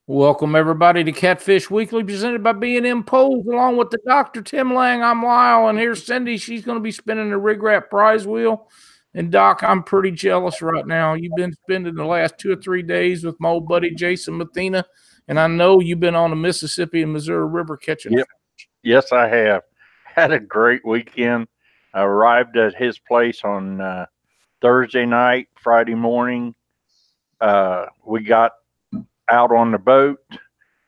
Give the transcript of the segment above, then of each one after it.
Welcome, everybody, to Catfish Weekly, presented by B&M Poles, along with the Dr. Tim Lang. I'm Lyle, and here's Cindy. She's going to be spinning the rig wrap prize wheel. And, Doc, I'm pretty jealous right now. You've been spending the last 2 or 3 days with my old buddy Jason Mathena, and I know you've been on the Mississippi and Missouri River catching fish. Yes, I have. Had a great weekend. I arrived at his place on Thursday night, Friday morning. We got out on the boat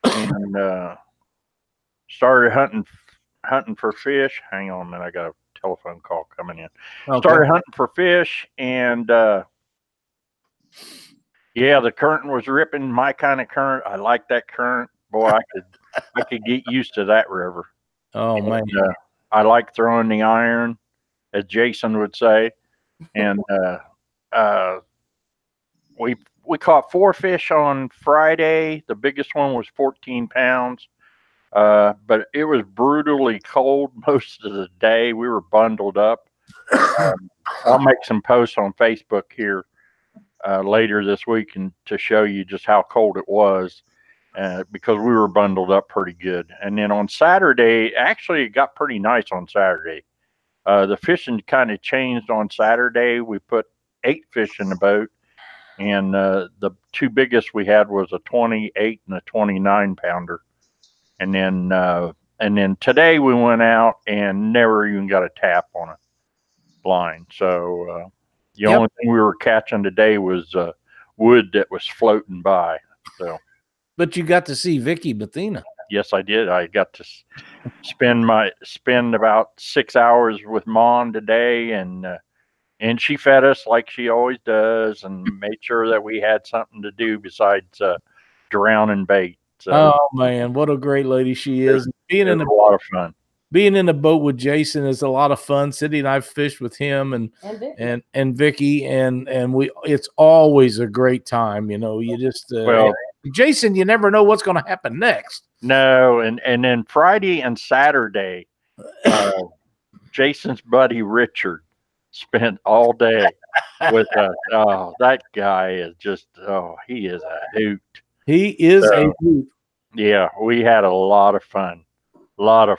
and started hunting for fish. Hang on a minute, I got a telephone call coming in. Okay. Started hunting for fish, and yeah, the current was ripping. My kind of current. I like that current. Boy, I could get used to that river. Oh man, I like throwing the iron, as Jason would say, and we caught 4 fish on Friday. The biggest one was 14 pounds, but it was brutally cold most of the day. We were bundled up. I'll make some posts on Facebook here later this week and to show you just how cold it was, because we were bundled up pretty good. And then on Saturday, actually, it got pretty nice on Saturday. The fishing kind of changed on Saturday. We put 8 fish in the boat. And the 2 biggest we had was a 28 and a 29 pounder. And then today we went out and never even got a tap on a line. So the only thing we were catching today was wood that was floating by. So, but you got to see Vicky Mathena. Yes, I did. I got to spend about 6 hours with Mom today, and she fed us like she always does, and made sure that we had something to do besides drowning bait. So, oh man, what a great lady she is! Being in a lot of fun. Being in the boat with Jason is a lot of fun. Cindy and I fished with him and Vicky, and it's always a great time. You know, you just Jason, you never know what's going to happen next. No, and then Friday and Saturday, Jason's buddy Richard spent all day with us. Oh, that guy is just, he is a hoot. He is a hoot. Yeah, we had a lot of fun. So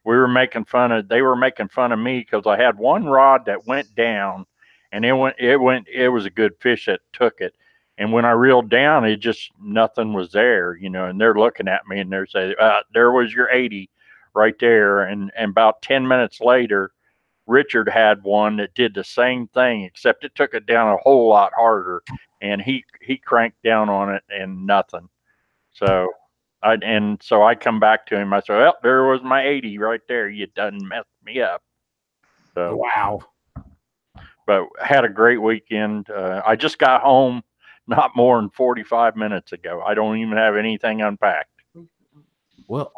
they were making fun of me because I had one rod that went down, and it was a good fish that took it. And when I reeled down, it just, nothing was there, and they're looking at me and they're saying, there was your 80 right there. And about 10 minutes later, Richard had one that did the same thing, except it took it down a whole lot harder, and he cranked down on it and nothing. So I come back to him. I said, well, there was my 80 right there. You done messed me up. So wow. But had a great weekend. I just got home not more than 45 minutes ago. I don't even have anything unpacked. Well,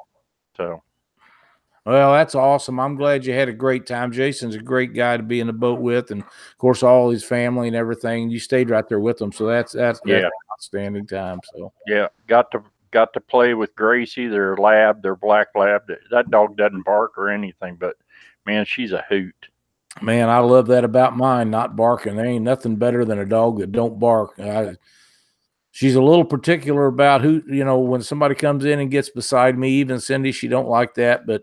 Well, that's awesome. I'm glad you had a great time. Jason's a great guy to be in the boat with, and of course, all his family and everything. You stayed right there with them, so that's an outstanding time. So yeah, got to play with Gracie, their black lab. That dog doesn't bark or anything, but man, she's a hoot. Man, I love that about mine, not barking. There ain't nothing better than a dog that don't bark. She's a little particular about who, when somebody comes in and gets beside me, even Cindy, she don't like that, but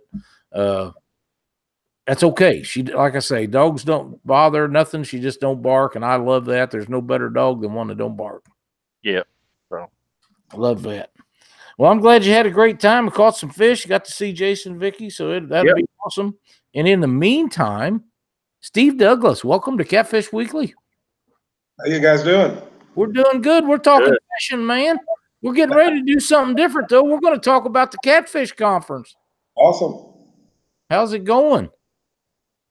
that's okay. She, like I say, dogs don't bother nothing. She just don't bark, and I love that. There's no better dog than one that don't bark. Yeah, so I love that. Well, I'm glad you had a great time. Caught some fish. You got to see Jason and Vicky, so that'll be awesome. And in the meantime, Steve Douglas, welcome to Catfish Weekly. How you guys doing? We're doing good. We're talking fishing, man. We're getting ready to do something different, though. We're going to talk about the Catfish Conference. Awesome. How's it going?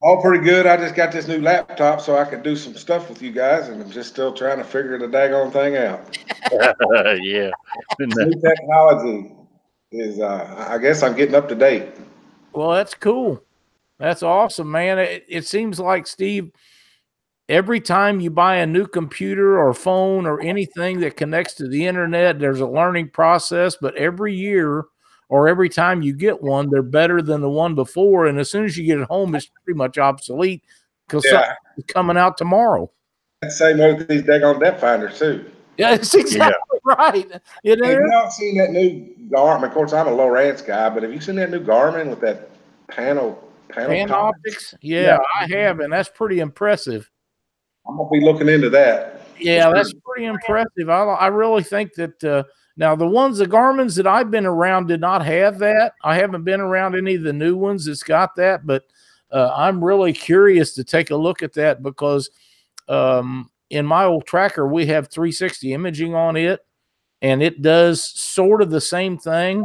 All pretty good. I just got this new laptop so I could do some stuff with you guys, and I'm just still trying to figure the daggone thing out. Yeah. New technology is, I guess I'm getting up to date. Well, that's cool. That's awesome, man. It seems like, Steve, every time you buy a new computer or phone or anything that connects to the internet, there's a learning process, but every year or every time you get one, they're better than the one before. And as soon as you get it home, it's pretty much obsolete because something's coming out tomorrow. Same with these daggone depth finders too. Yeah, it's exactly Right. Have y'all seen that new Garmin? Of course, I'm a Lowrance guy, but have you seen that new Garmin with that Panoptics? Yeah, I have, and that's pretty impressive. I'm gonna be looking into that. Yeah, that's pretty impressive. I really think that now the Garmins that I've been around did not have that. I haven't been around any of the new ones that's got that, but I'm really curious to take a look at that because in my old tracker we have 360 imaging on it, and it does sort of the same thing.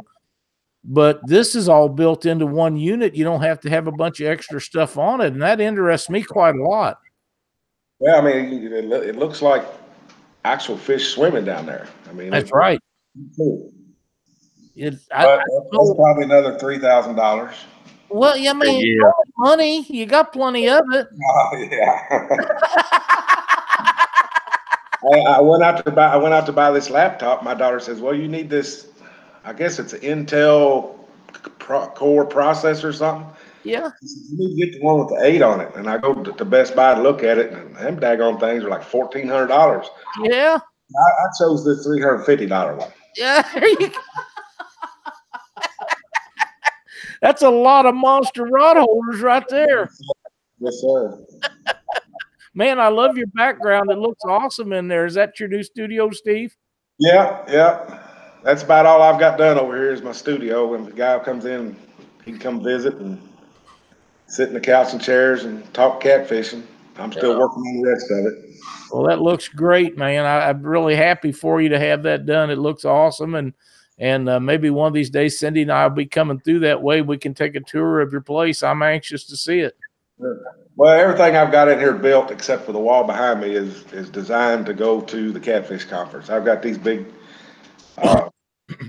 But this is all built into one unit. You don't have to have a bunch of extra stuff on it, and that interests me quite a lot. Well, I mean, it looks like actual fish swimming down there. I mean, that's right. Cool. That's probably another $3,000. Well, I mean, money. You got plenty of it. Yeah. I went out to buy this laptop. My daughter says, "Well, you need this. I guess it's an Intel Core processor or something." Yeah. You need to get the one with the 8 on it. And I go to Best Buy to look at it, and them daggone things are like $1,400. Yeah. I chose the $350 one. Yeah. There you go. That's a lot of monster rod holders right there. Yes, sir. Man, I love your background. It looks awesome in there. Is that your new studio, Steve? Yeah. That's about all I've got done over here is my studio. When the guy comes in, he can come visit and sit in the couch and chairs and talk catfishing. I'm still working on the rest of it. Well, that looks great, man. I'm really happy for you to have that done. It looks awesome. And maybe one of these days, Cindy and I will be coming through that way. We can take a tour of your place. I'm anxious to see it. Well, everything I've got in here built, except for the wall behind me, is designed to go to the Catfish Conference. I've got these big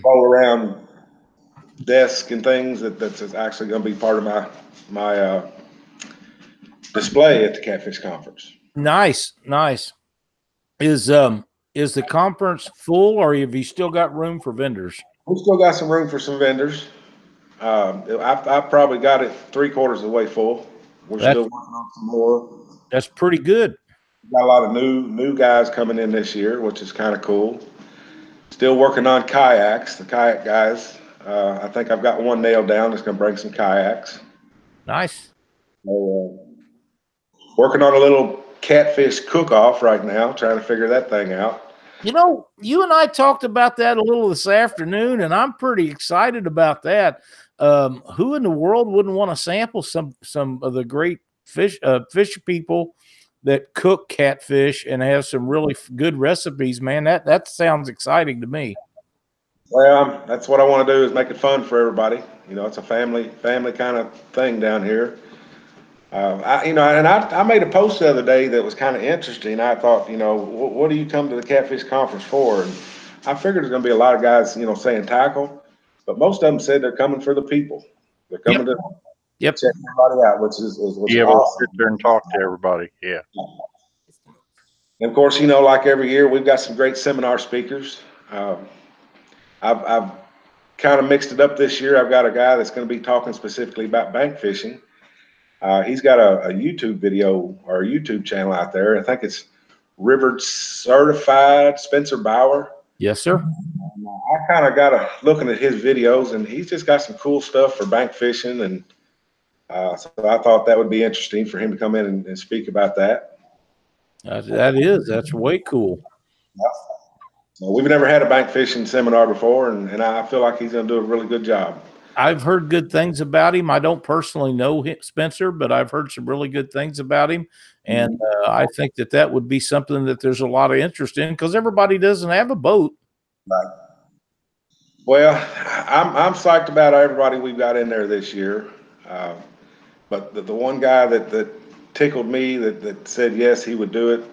roll-around desk and things that's actually going to be part of my display at the Catfish Conference. Nice. Is the conference full, or have you still got room for vendors? We still got some room for some vendors. I've probably got it 3/4 of the way full. We're still working on some more. That's pretty good. Got a lot of new guys coming in this year, which is kind of cool. Still working on kayaks, the kayak guys. I think I've got one nailed down that's going to bring some kayaks. Nice. So, working on a little catfish cook-off right now, trying to figure that thing out. You know, you and I talked about that a little this afternoon, and I'm pretty excited about that. Who in the world wouldn't want to sample some of the great fish people that cook catfish and have some really good recipes, man? That sounds exciting to me. Well, that's what I want to do is make it fun for everybody. You know, it's a family kind of thing down here. I made a post the other day that was kind of interesting. I thought, what do you come to the Catfish Conference for? And I figured there's going to be a lot of guys, saying tackle, but most of them said they're coming for the people. They're coming to check everybody out, which is awesome. Sit there and talk to everybody. Yeah. And of course, like every year, we've got some great seminar speakers. I've kind of mixed it up this year. I've got a guy that's going to be talking specifically about bank fishing. He's got a YouTube video or a YouTube channel out there. I think it's River Certified Spencer Bauer. Yes, sir. I kind of got looking at his videos, and he's just got some cool stuff for bank fishing. And so I thought that would be interesting for him to come in and speak about that. That's way cool. Yeah. So we've never had a bank fishing seminar before, and I feel like he's going to do a really good job. I've heard good things about him. I don't personally know Spencer, but I've heard some really good things about him. And I think that would be something that there's a lot of interest in because everybody doesn't have a boat. Right. Well, I'm psyched about everybody we've got in there this year. But the one guy that tickled me that said yes, he would do it.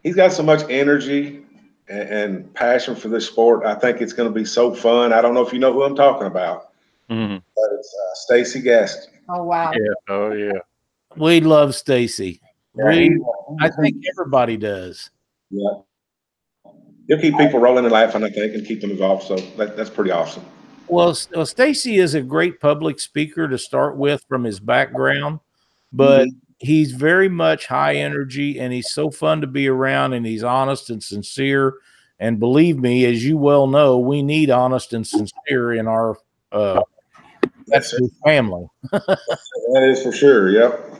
He's got so much energy and passion for this sport. I think it's going to be so fun. I don't know if you know who I'm talking about. Mm-hmm. But it's Stacy Gaston. Oh, wow. Yeah. Oh, yeah. We love Stacy. Yeah, I think everybody does. Yeah. He'll keep people rolling and laughing, I think, and keep them involved. So that's pretty awesome. Well, Stacy is a great public speaker to start with from his background, but he's very much high energy, and he's so fun to be around, and he's honest and sincere, And believe me, as you well know, we need honest and sincere in our family. That is for sure. Yep.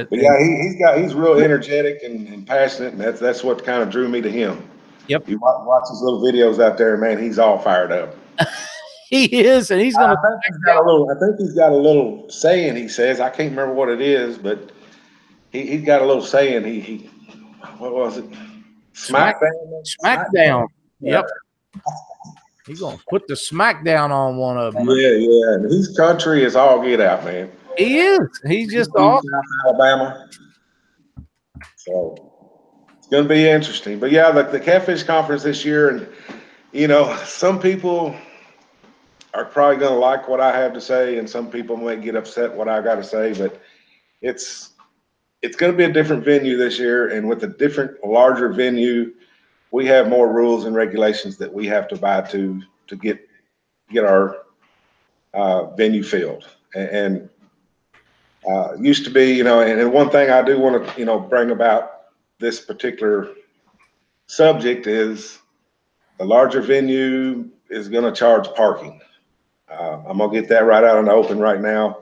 But yeah, he's real energetic and passionate, and that's what kind of drew me to him. Yep. You watch his little videos out there, man. He's all fired up. He is, and he's gonna. I think he's got a little saying. He says, I can't remember what it is, but he's got a little saying. He what was it? Smackdown. Yep. He's gonna put the smackdown on one of them. Yeah. And his country is all get out, man. He is. He's just awesome. Alabama. So it's going to be interesting. But yeah, the Catfish Conference this year, and you know, some people are probably going to like what I have to say, and some people might get upset what I got to say. But it's going to be a different venue this year, and with a different, larger venue, we have more rules and regulations that we have to abide to get our venue filled. And used to be, you know, and one thing I do want to, you know, bring about this particular subject is the larger venue is going to charge parking. I'm going to get that right out in the open right now.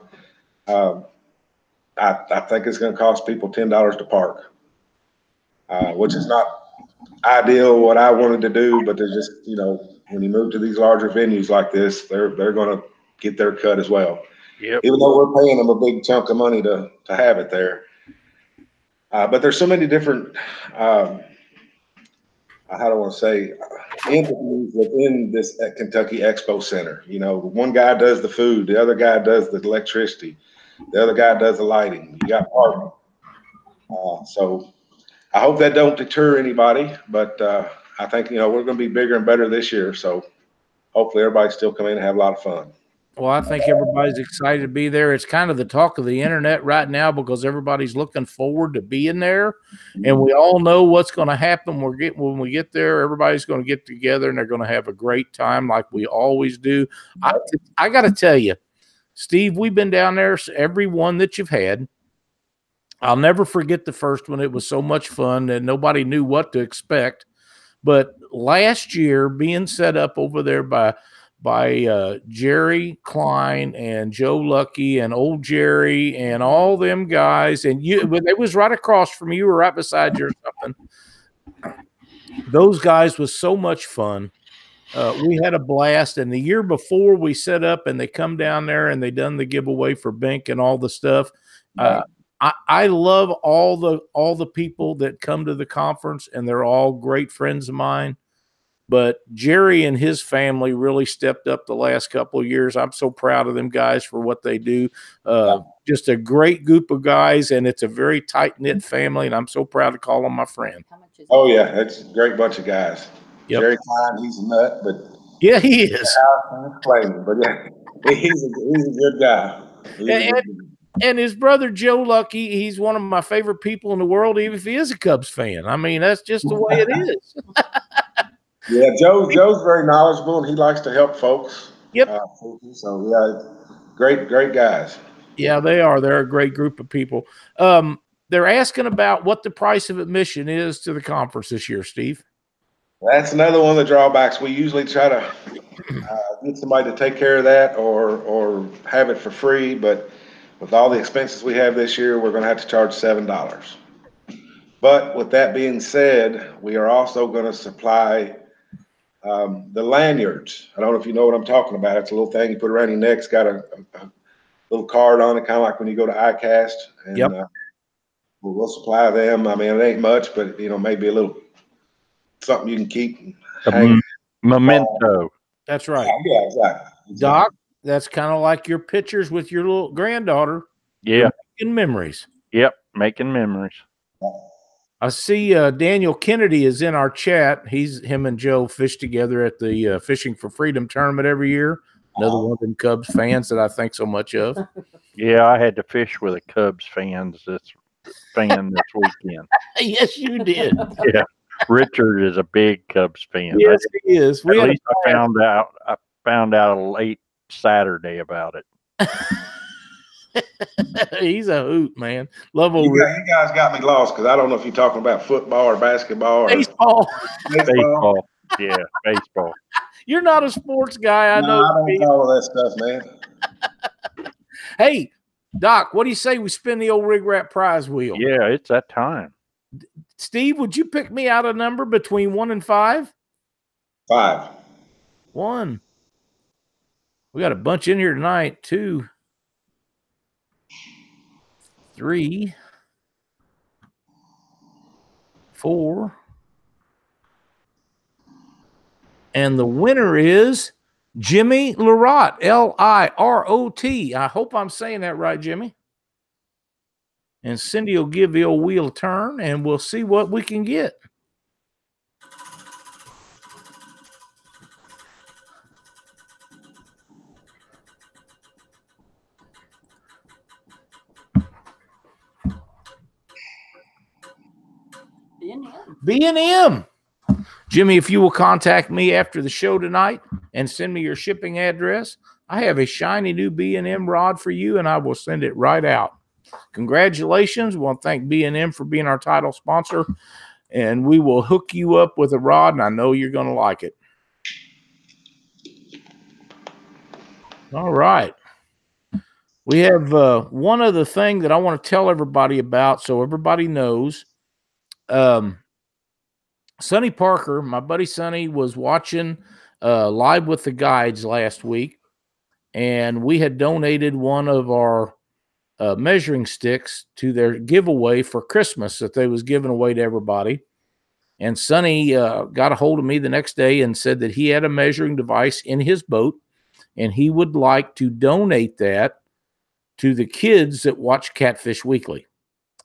I think it's going to cost people $10 to park, which is not ideal what I wanted to do, but there's just, you know, when you move to these larger venues like this, they're going to get their cut as well. Yep. Even though we're paying them a big chunk of money to have it there. But there's so many different, how do I want to say, entities within this Kentucky Expo Center. You know, one guy does the food, the other guy does the electricity, the other guy does the lighting. You got parking. So I hope that don't deter anybody, but I think, you know, we're going to be bigger and better this year. So hopefully everybody still come in and have a lot of fun. Well, I think everybody's excited to be there. It's kind of the talk of the internet right now because everybody's looking forward to being there, and we all know what's going to happen. When we get there, everybody's going to get together and they're going to have a great time like we always do. I got to tell you, Steve, we've been down there every one that you've had. I'll never forget the first one. It was so much fun and nobody knew what to expect. But last year, being set up over there by Jerry Klein and Joe Lucky and old Jerry and all them guys, and it was right across from you or right beside you or something. Those guys was so much fun. We had a blast. And the year before we set up and they come down there and they done the giveaway for Bink and all the stuff. I love all the people that come to the conference, and they're all great friends of mine. But Jerry and his family really stepped up the last couple of years. I'm so proud of them guys for what they do. Just a great group of guys, and it's a very tight-knit family, and I'm so proud to call them my friend. Oh, yeah, it's a great bunch of guys. Yep. Jerry Klein, he's a nut, but yeah, he is. But yeah, he's a good guy. And his brother Joe Lucky, he's one of my favorite people in the world, even if he is a Cubs fan. I mean, that's just the way it is. Yeah, Joe's very knowledgeable, and he likes to help folks. Yep. So yeah, great guys. Yeah, they are. They're a great group of people. They're asking about what the price of admission is to the conference this year, Steve. That's another one of the drawbacks. We usually try to get somebody to take care of that or have it for free, but with all the expenses we have this year, we're going to have to charge $7. But with that being said, we are also going to supply the lanyards. I don't know if you know what I'm talking about. It's a little thing you put around your neck. It's got a little card on it, kind of like when you go to ICAST. And yep. We'll supply them. I mean, it ain't much, but, you know, maybe a little something you can keep. Memento. That's right. Yeah, exactly. Doc, that's kind of like your pictures with your little granddaughter. Yeah. Making memories. Yep, making memories. I see Daniel Kennedy is in our chat. Him and Joe fish together at the Fishing for Freedom tournament every year. Another one of them Cubs fans that I think so much of. Yeah, I had to fish with a Cubs fan this weekend. Yes, you did. Yeah, Richard is a big Cubs fan. Yes, he is. At least I found out late Saturday about it. He's a hoot, man. Love old you guys got me lost because I don't know if you're talking about football or basketball or baseball. Baseball. Yeah, baseball. You're not a sports guy, I No, know. I don't Steve. follow that stuff, man. Hey, Doc, what do you say we spin the old rig wrap prize wheel? Yeah, it's that time. Steve, would you pick me out a number between 1 and 5? 5. 1. We got a bunch in here tonight. 2, 3, 4. And the winner is Jimmy Lirot, Lirot. I hope I'm saying that right, Jimmy. And Cindy will give the old wheel a turn, and we'll see what we can get. B&M. Jimmy, if you will contact me after the show tonight and send me your shipping address, I have a shiny new B&M rod for you, and I will send it right out. Congratulations. We want to thank B&M for being our title sponsor, and we will hook you up with a rod, and I know you're going to like it. All right. We have one other thing that I want to tell everybody about so everybody knows. Sonny Parker, my buddy Sonny, was watching Live with the Guides last week, and we had donated one of our measuring sticks to their giveaway for Christmas that they was giving away to everybody. And Sonny got a hold of me the next day and said that he had a measuring device in his boat, and he would like to donate that to the kids that watch Catfish Weekly.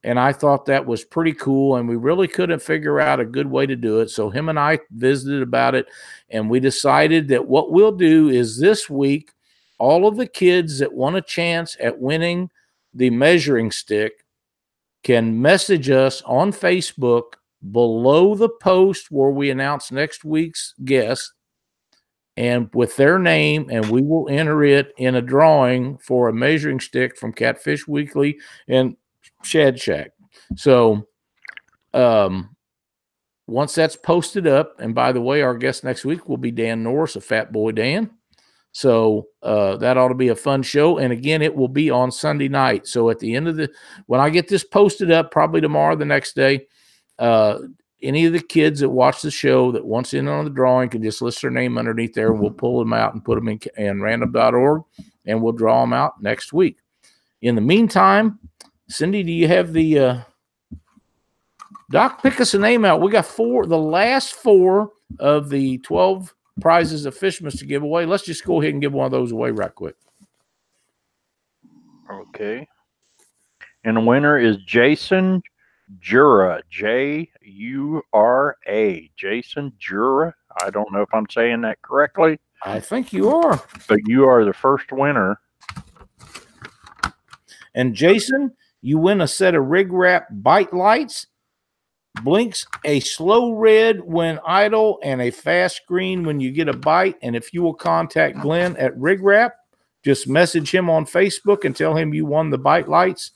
And I thought that was pretty cool, and we really couldn't figure out a good way to do it. So him and I visited about it, and we decided that what we'll do is this week, all of the kids that want a chance at winning the measuring stick can message us on Facebook below the post where we announce next week's guest, and with their name, and we will enter it in a drawing for a measuring stick from Catfish Weekly and Shad Shack. So once that's posted up, and by the way, our guest next week will be Dan Norris of Fat Boy Dan. So that ought to be a fun show. And again, it will be on Sunday night. So at the end of when I get this posted up, probably tomorrow, the next day, any of the kids that watch the show that wants in on the drawing can just list their name underneath there, and we'll pull them out and put them in random.org, and we'll draw them out next week. In the meantime, Cindy, do you have the Doc, pick us a name out. We got the last 4 of the 12 prizes of Fishmas to give away. Let's just go ahead and give one of those away right quick. Okay. And the winner is Jason Jura, Jura. Jason Jura. I don't know if I'm saying that correctly. I think you are. But you are the first winner. And Jason, you win a set of Rig Wrap bite lights, blinks a slow red when idle and a fast green when you get a bite. And if you will contact Glenn at Rig Wrap, just message him on Facebook and tell him you won the bite lights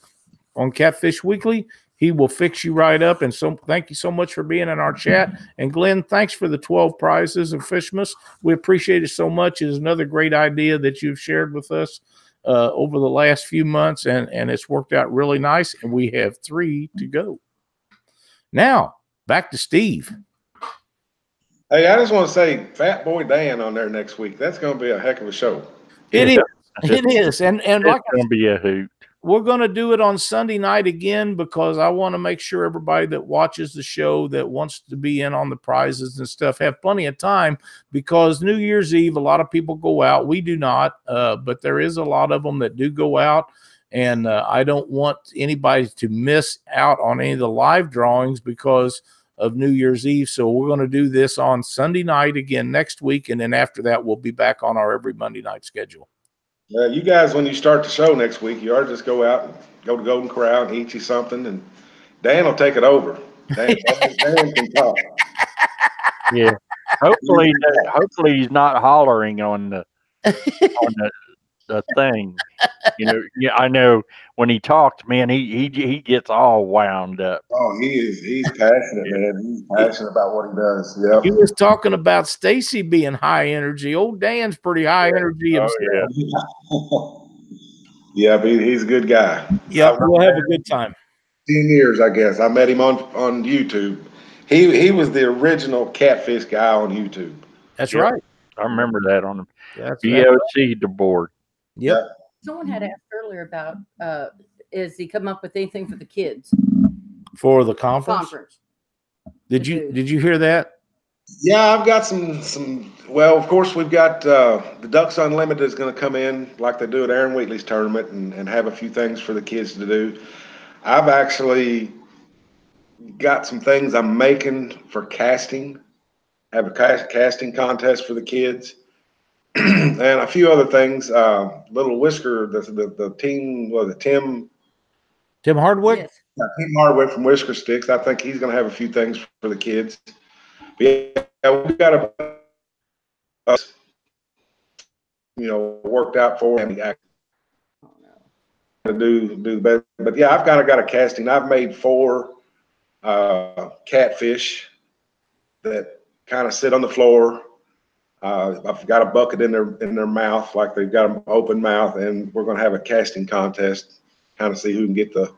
on Catfish Weekly. He will fix you right up. And so thank you so much for being in our chat. And Glenn, thanks for the 12 prizes of Fishmas. We appreciate it so much. It is another great idea that you've shared with us over the last few months, and it's worked out really nice. And we have 3 to go. Now, back to Steve. Hey, I just want to say Fat Boy Dan on there next week. That's going to be a heck of a show. It is. It is. And like it's going to be a hoot. We're going to do it on Sunday night again because I want to make sure everybody that watches the show that wants to be in on the prizes and stuff have plenty of time, because New Year's Eve, a lot of people go out. We do not, but there is a lot of them that do go out. And I don't want anybody to miss out on any of the live drawings because of New Year's Eve. So we're going to do this on Sunday night again next week. And then after that, we'll be back on our every Monday night schedule. You guys, when you start the show next week, you ought to just go out and go to Golden Corral and eat you something, and Dan will take it over. Dan can talk. Yeah. Hopefully he's not hollering on the thing. Yeah, I know when he talks, man, he gets all wound up. Oh, he's passionate, Yeah. man. He's passionate about what he does. He Yep. was talking about Stacy being high energy. Old Dan's pretty high energy Oh himself. yeah. Yeah, but he's a good guy. Yep, I've known we'll have a him good time. 10 years, I guess. I met him on YouTube. He was the original Catfish guy on YouTube. That's Yep. right. I remember that on the That's BOC the board. Yep. Yeah. Someone had asked earlier about is he come up with anything for the kids For the conference. Did you hear that? Yeah, I've got some. Well, of course, we've got the Ducks Unlimited is going to come in like they do at Aaron Wheatley's tournament and have a few things for the kids to do. I've actually got some things I'm making for casting. Have a casting contest for the kids, and a few other things. Little Whisker, the team, was it Tim? Tim Hardwick? Yes. Tim Hardwick from Whisker Sticks. I think he's going to have a few things for the kids. But yeah, we've got worked out for him to do the best. But yeah, I've kind of got a casting. I've made 4 catfish that kind of sit on the floor. I've got a bucket in their mouth, like they've got an open mouth, and we're going to have a casting contest, kind of see who can get the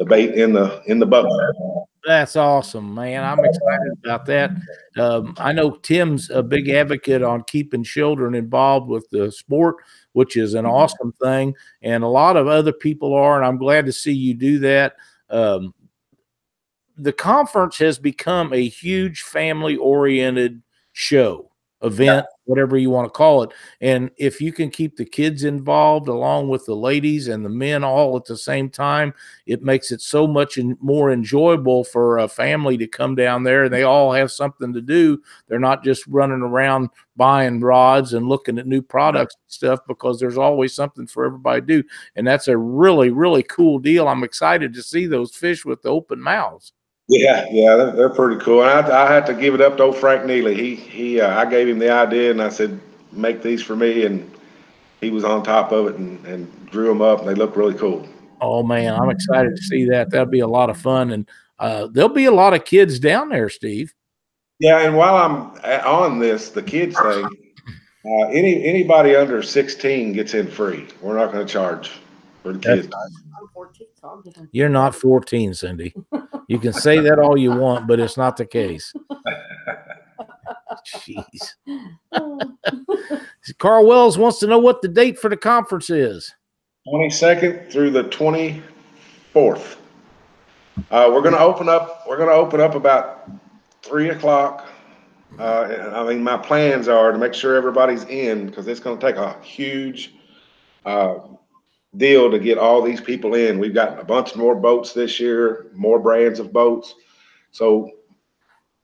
bait in the bucket. That's awesome, man. I'm excited about that. I know Tim's a big advocate on keeping children involved with the sport, which is an awesome thing. And a lot of other people are, and I'm glad to see you do that. The conference has become a huge family-oriented show, event, whatever you want to call it. And if you can keep the kids involved along with the ladies and the men all at the same time, it makes it so much more enjoyable for a family to come down there, and they all have something to do. They're not just running around buying rods and looking at new products and stuff, because there's always something for everybody to do. And that's a really, really cool deal. I'm excited to see those fish with the open mouths. Yeah, they're pretty cool. And I had to give it up to old Frank Neely. I gave him the idea, and I said, make these for me, and he was on top of it and drew them up, and they look really cool. Oh man, I'm excited to see that. That'll be a lot of fun, and there'll be a lot of kids down there, Steve. Yeah, and while I'm on the kids thing, anybody under 16 gets in free. We're not going to charge for the kids. I'm 14, so I'll give him. You're not 14, Cindy. You can say that all you want, but it's not the case. Jeez. Carl Wells wants to know what the date for the conference is. 22nd through the 24th. We're going to open up. We're going to open up about 3 o'clock. I mean, my plans are to make sure everybody's in, because it's going to take a huge deal to get all these people in. We've got a bunch more boats this year, more brands of boats. So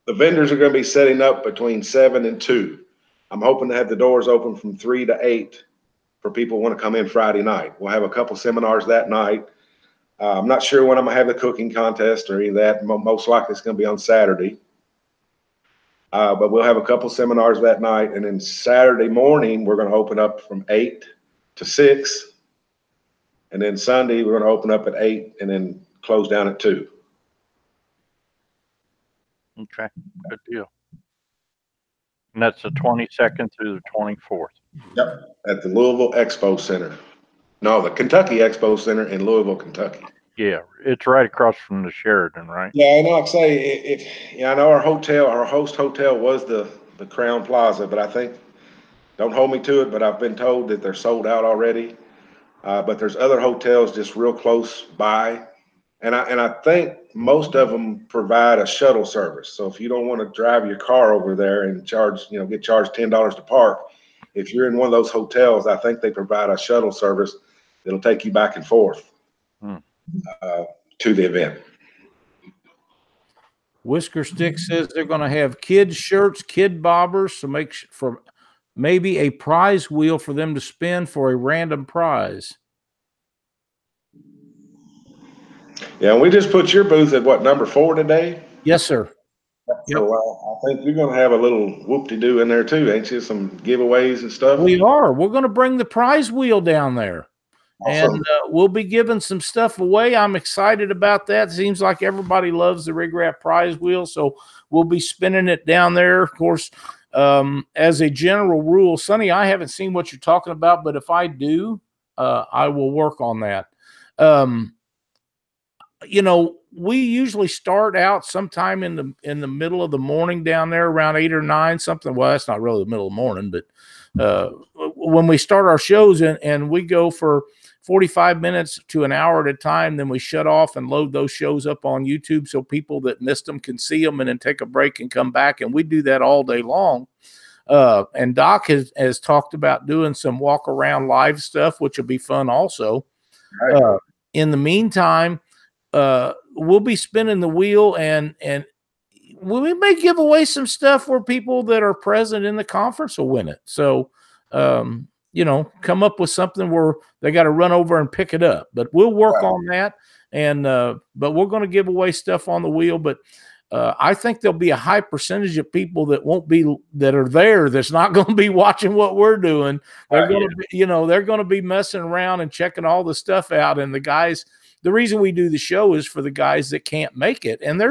the vendors are going to be setting up between 7 and 2. I'm hoping to have the doors open from 3 to 8 for people who want to come in Friday night. We'll have a couple seminars that night. I'm not sure when I'm going to have the cooking contest or any of that. Most likely it's going to be on Saturday. But we'll have a couple seminars that night. And then Saturday morning, we're going to open up from 8 to 6. And then Sunday, we're going to open up at 8 and then close down at 2. Okay, good deal. And that's the 22nd through the 24th. Yep, at the Louisville Expo Center. No, the Kentucky Expo Center in Louisville, Kentucky. Yeah, it's right across from the Sheridan, right? Yeah, I know. Like I say, I know our host hotel was the Crown Plaza, but I think, don't hold me to it, but I've been told that they're sold out already. But there's other hotels just real close by, and I think most of them provide a shuttle service. So if you don't want to drive your car over there and get charged $10 to park, if you're in one of those hotels, I think they provide a shuttle service that'll take you back and forth to the event. Whisker Stick says they're going to have kids shirts, kid bobbers, to make for maybe a prize wheel for them to spin for a random prize. Yeah, and we just put your booth at what, number 4 today? Yes, sir. So I think you're going to have a little whoop-de-doo in there too, ain't you? Some giveaways and stuff. We are. We're going to bring the prize wheel down there. Awesome. And we'll be giving some stuff away. I'm excited about that. Seems like everybody loves the Rig Wrap prize wheel, so we'll be spinning it down there. Of course, as a general rule, Sonny, I haven't seen what you're talking about, but if I do, I will work on that. You know, we usually start out sometime in the middle of the morning down there around 8 or 9 something. Well, that's not really the middle of the morning, but when we start our shows and we go for 45 minutes to an hour at a time, then we shut off and load those shows up on YouTube so people that missed them can see them and then take a break and come back. And we do that all day long. And Doc has talked about doing some walk around live stuff, which will be fun also. Right. In the meantime, we'll be spinning the wheel and we may give away some stuff where people that are present in the conference will win it. So, you know, come up with something where they got to run over and pick it up, but we'll work on that. And, but we're going to give away stuff on the wheel, but, I think there'll be a high percentage of people that won't be, that are there, that's not going to be watching what we're doing. They're going to be, you know, they're going to be messing around and checking all the stuff out. And the guys, the reason we do the show is for the guys that can't make it. And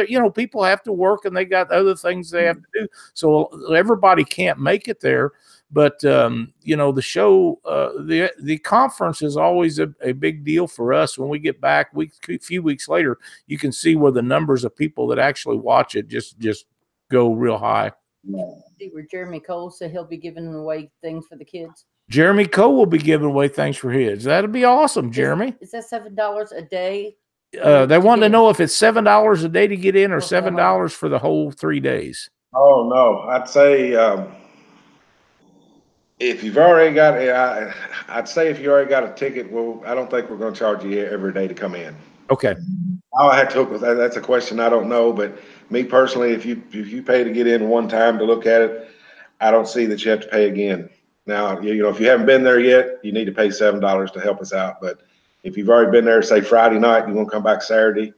you know, people have to work and they got other things they have to do. So everybody can't make it there. But, you know, the show, the conference is always a big deal for us. When we get back a few weeks later, you can see where the numbers of people that actually watch it just go real high. See where Jeremy Cole said he'll be giving away things for the kids. Jeremy Cole will be giving away things for his. That'll be awesome, Jeremy. Is that $7 a day? They want to know if it's $7 a day to get in or $7 for the whole 3 days. Oh no, I'd say if you've already got, I'd say if you already got a ticket, well, I don't think we're going to charge you every day to come in. Okay. I'll have to look with that. That's a question I don't know, but me personally, if you pay to get in one time to look at it, I don't see that you have to pay again. Now, you know, if you haven't been there yet, you need to pay $7 to help us out. But if you've already been there, say Friday night, you want to come back Saturday,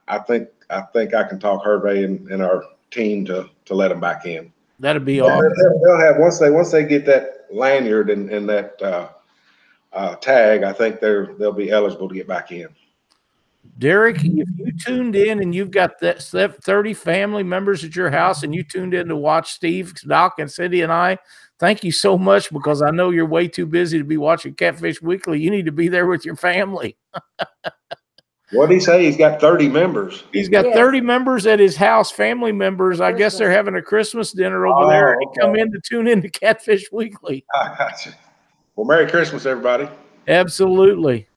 I think I can talk Hervé and our team to let them back in. That'd be awesome. They'll have once they get that lanyard and that tag, I think they'll be eligible to get back in. Derek, if you tuned in and you've got that 30 family members at your house and you tuned in to watch Steve, Doc, and Cindy and I, thank you so much, because I know you're way too busy to be watching Catfish Weekly. You need to be there with your family. What did he say? He's got 30 members. He's got 30 members at his house, family members. I guess they're having a Christmas dinner over there. And he come in to tune in to Catfish Weekly. I got you. Well, Merry Christmas, everybody. Absolutely.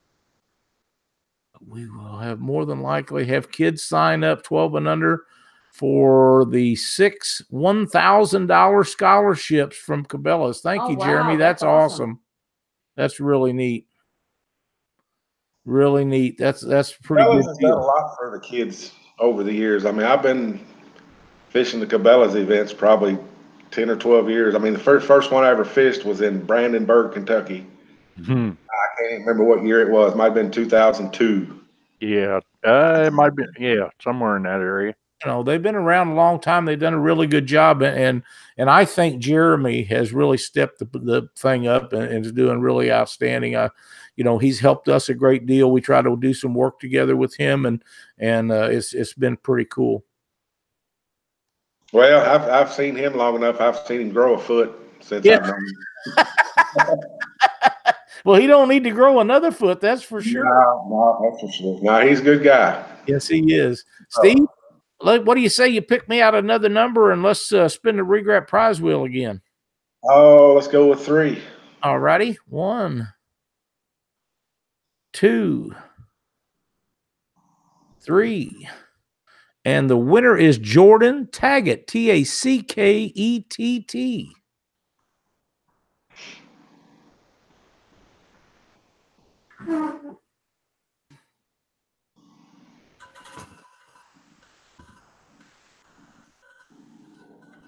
We will have more than likely have kids sign up 12 and under for the 6 $1,000 scholarships from Cabela's. Thank you, Jeremy. That's awesome. That's really neat. Really neat. That's pretty good. Cabela's has done a lot for the kids over the years. I mean, I've been fishing the Cabela's events probably 10 or 12 years. I mean, the first one I ever fished was in Brandenburg, Kentucky. Mm-hmm. I can't remember what year it was. Might have been 2002. Yeah, it might be. Yeah, somewhere in that area. You know, they've been around a long time. They've done a really good job, and I think Jeremy has really stepped the thing up and is doing really outstanding. You know, he's helped us a great deal. We try to do some work together with him, and it's been pretty cool. Well, I've seen him long enough. I've seen him grow a foot since I've known him. Well, he don't need to grow another foot, that's for sure. No, that's for sure. No, he's a good guy. Yes, he is. Steve, what do you say you pick me out another number and let's spin the Rig Wrap prize wheel again? Oh, let's go with 3. All righty. 1, 2, 3. And the winner is Jordan Taggett, Tackett.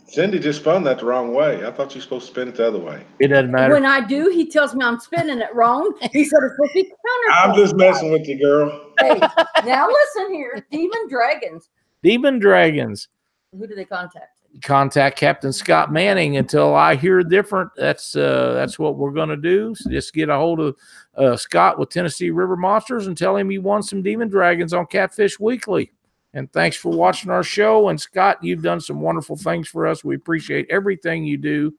Cindy just spun that the wrong way. I thought you were supposed to spin it the other way. It doesn't matter. When I do, he tells me I'm spinning it wrong. He said it's supposed to be counterclockwise. I'm just messing with you, girl. Hey, now listen here. Demon Dragons. Demon Dragons. Who do they contact? contact Captain Scott Manning until I hear different. That's what we're going to do. So just get a hold of Scott with Tennessee River Monsters and tell him you won some Demon Dragons on Catfish Weekly. And thanks for watching our show. And Scott, you've done some wonderful things for us. We appreciate everything you do.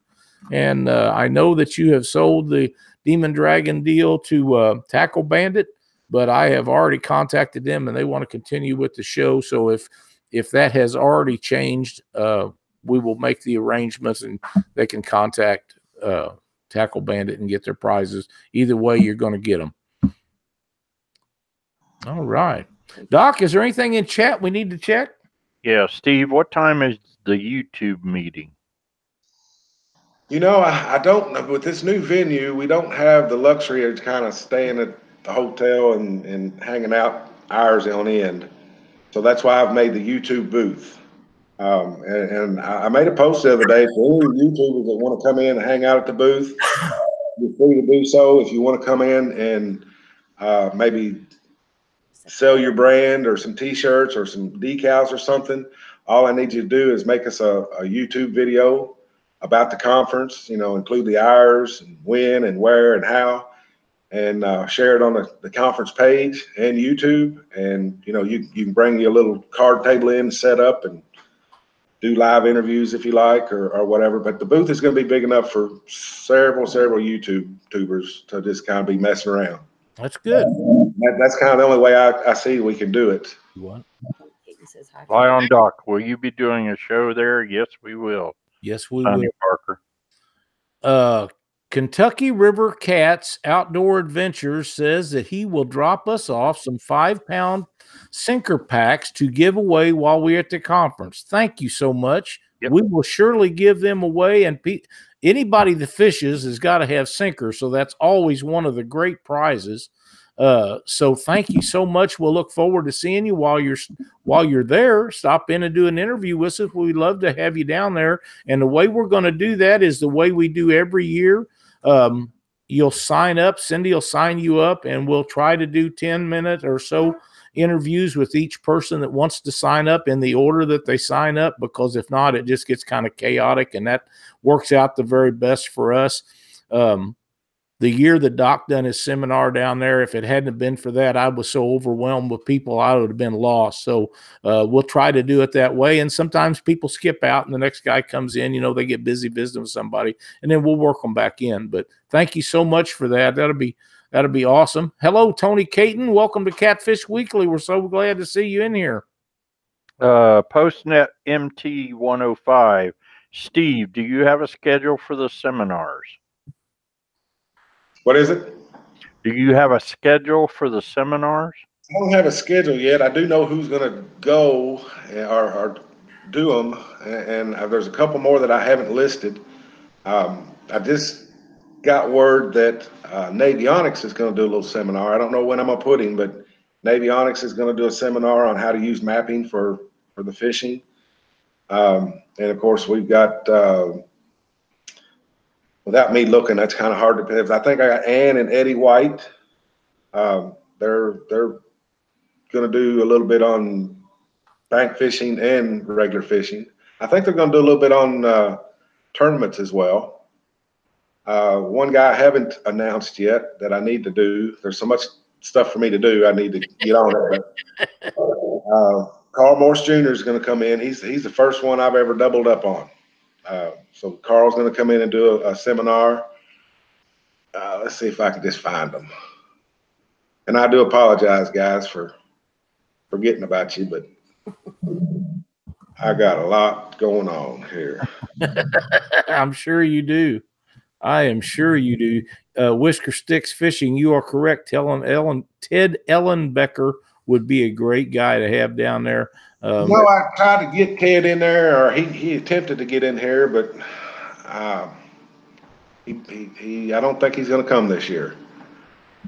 And I know that you have sold the Demon Dragon deal to Tackle Bandit, but I have already contacted them and they want to continue with the show. So if that has already changed, we will make the arrangements and they can contact Tackle Bandit and get their prizes. Either way, you're going to get them. All right. Doc, is there anything in chat we need to check? Yeah, Steve, what time is the YouTube meeting? You know, I don't, with this new venue, we don't have the luxury of kind of staying at the hotel and hanging out hours on end. So that's why I've made the YouTube booth. And I made a post the other day for any YouTubers that want to come in and hang out at the booth. You're free to do so. If you want to come in and maybe sell your brand or some T-shirts or some decals or something, all I need you to do is make us a YouTube video about the conference, you know, include the hours and when and where and how, and share it on the conference page and YouTube. And, you know, you can bring your little card table in, set up, and do live interviews if you like or whatever. But the booth is going to be big enough for several YouTubers to just kind of be messing around. That's good. That's kind of the only way I see we can do it. What? Fly on Doc, will you be doing a show there? Yes, we will. Yes, we Sonny will. Parker. Kentucky River Cats Outdoor Adventures says that he will drop us off some 5-pound sinker packs to give away while we're at the conference. Thank you so much. Yep. We will surely give them away. And anybody that fishes has got to have sinkers, so that's always one of the great prizes. So thank you so much. We'll look forward to seeing you while you're there. Stop in and do an interview with us. We'd love to have you down there. And the way we're going to do that is the way we do every year. You'll sign up. Cindy will sign you up, and we'll try to do 10-minute or so interviews with each person that wants to sign up in the order that they sign up, because if not, it just gets kind of chaotic, and that works out the very best for us. The year that Doc done his seminar down there, if it hadn't been for that, I was so overwhelmed with people, I would have been lost. So we'll try to do it that way. And sometimes people skip out and the next guy comes in, you know, they get busy visiting with somebody, and then we'll work them back in. But thank you so much for that. That'll be awesome. Hello, Tony Caton. Welcome to Catfish Weekly. We're so glad to see you in here. Postnet MT 105. Steve, do you have a schedule for the seminars? What is it? Do you have a schedule for the seminars? I don't have a schedule yet. I do know who's going to go or do them, and there's a couple more that I haven't listed. I just got word that Navionics is going to do a little seminar. I don't know when I'm going to put him, but Navionics is going to do a seminar on how to use mapping for the fishing. And of course, we've got, without me looking, that's kind of hard to pick. I think I got Ann and Eddie White. They're going to do a little bit on bank fishing and regular fishing. I think they're going to do a little bit on tournaments as well. One guy I haven't announced yet that I need to do. There's so much stuff for me to do. I need to get on it. But, Carl Morse Jr. is going to come in. He's the first one I've ever doubled up on. So Carl's going to come in and do a seminar. Let's see if I can just find them. And I do apologize, guys, for forgetting about you, but I got a lot going on here. I'm sure you do. I am sure you do. Whisker Sticks Fishing, you are correct. Ted Ellenbecker would be a great guy to have down there. No, I tried to get Ted in there, or he attempted to get in here, but he I don't think he's going to come this year.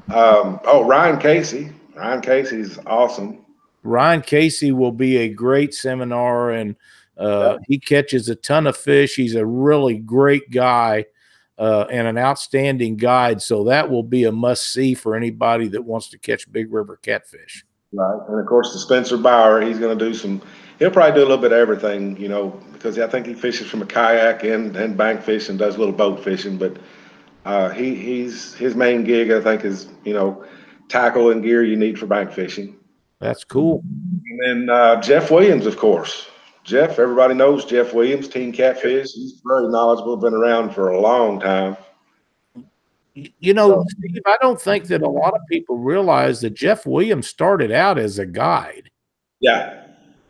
Ryan Casey. Ryan Casey's awesome. Ryan Casey will be a great seminar, and he catches a ton of fish. He's a really great guy and an outstanding guide. So that will be a must-see for anybody that wants to catch big river catfish. Right, and of course the Spencer Bauer, he's going to do some he'll probably do a little bit of everything, you know, because I think he fishes from a kayak and bank fish and does a little boat fishing. But he's his main gig, I think, is, you know, tackle and gear you need for bank fishing. That's cool. And then Jeff Williams, of course. Jeff, everybody knows Jeff Williams, Team Catfish. He's very knowledgeable, been around for a long time. You know, Steve, I don't think that a lot of people realize that Jeff Williams started out as a guide. Yeah.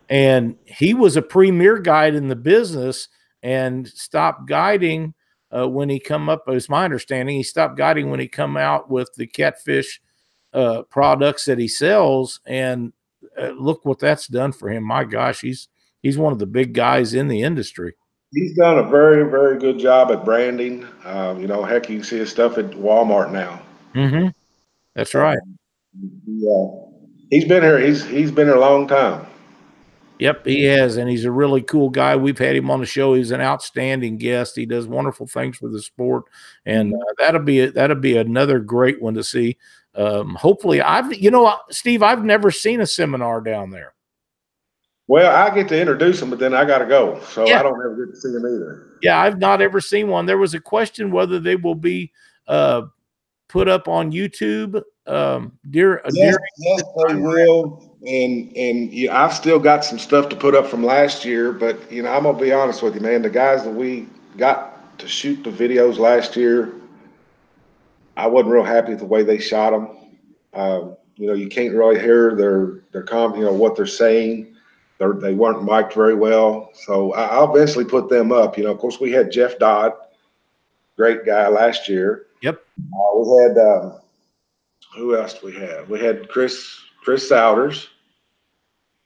And he was a premier guide in the business and stopped guiding when he come up. It's my understanding he stopped guiding when he come out with the Catfish products that he sells. And look what that's done for him. My gosh, he's one of the big guys in the industry. He's done a very, very good job at branding. You know, heck, you can see his stuff at Walmart now. Mm-hmm. That's right. Yeah, he's been here. He's been here a long time. Yep, he has, and he's a really cool guy. We've had him on the show. He's an outstanding guest. He does wonderful things for the sport, and that'll be another great one to see. Hopefully, Steve, I've never seen a seminar down there. Well, I get to introduce him, but then I got to go, so Yeah. I don't ever get to see him either. Yeah, I've not ever seen one. There was a question whether they will be put up on YouTube. Yes, they will. And yeah, I've still got some stuff to put up from last year, but you know, I'm gonna be honest with you, man. The guys that we got to shoot the videos last year, I wasn't real happy with the way they shot them. You know, you can't really hear their you know, what they're saying. They weren't mic'd very well, so I'll eventually put them up. You know, of course, we had Jeff Dodd, great guy last year. Yep. We had who else did we have? We had Chris Souders.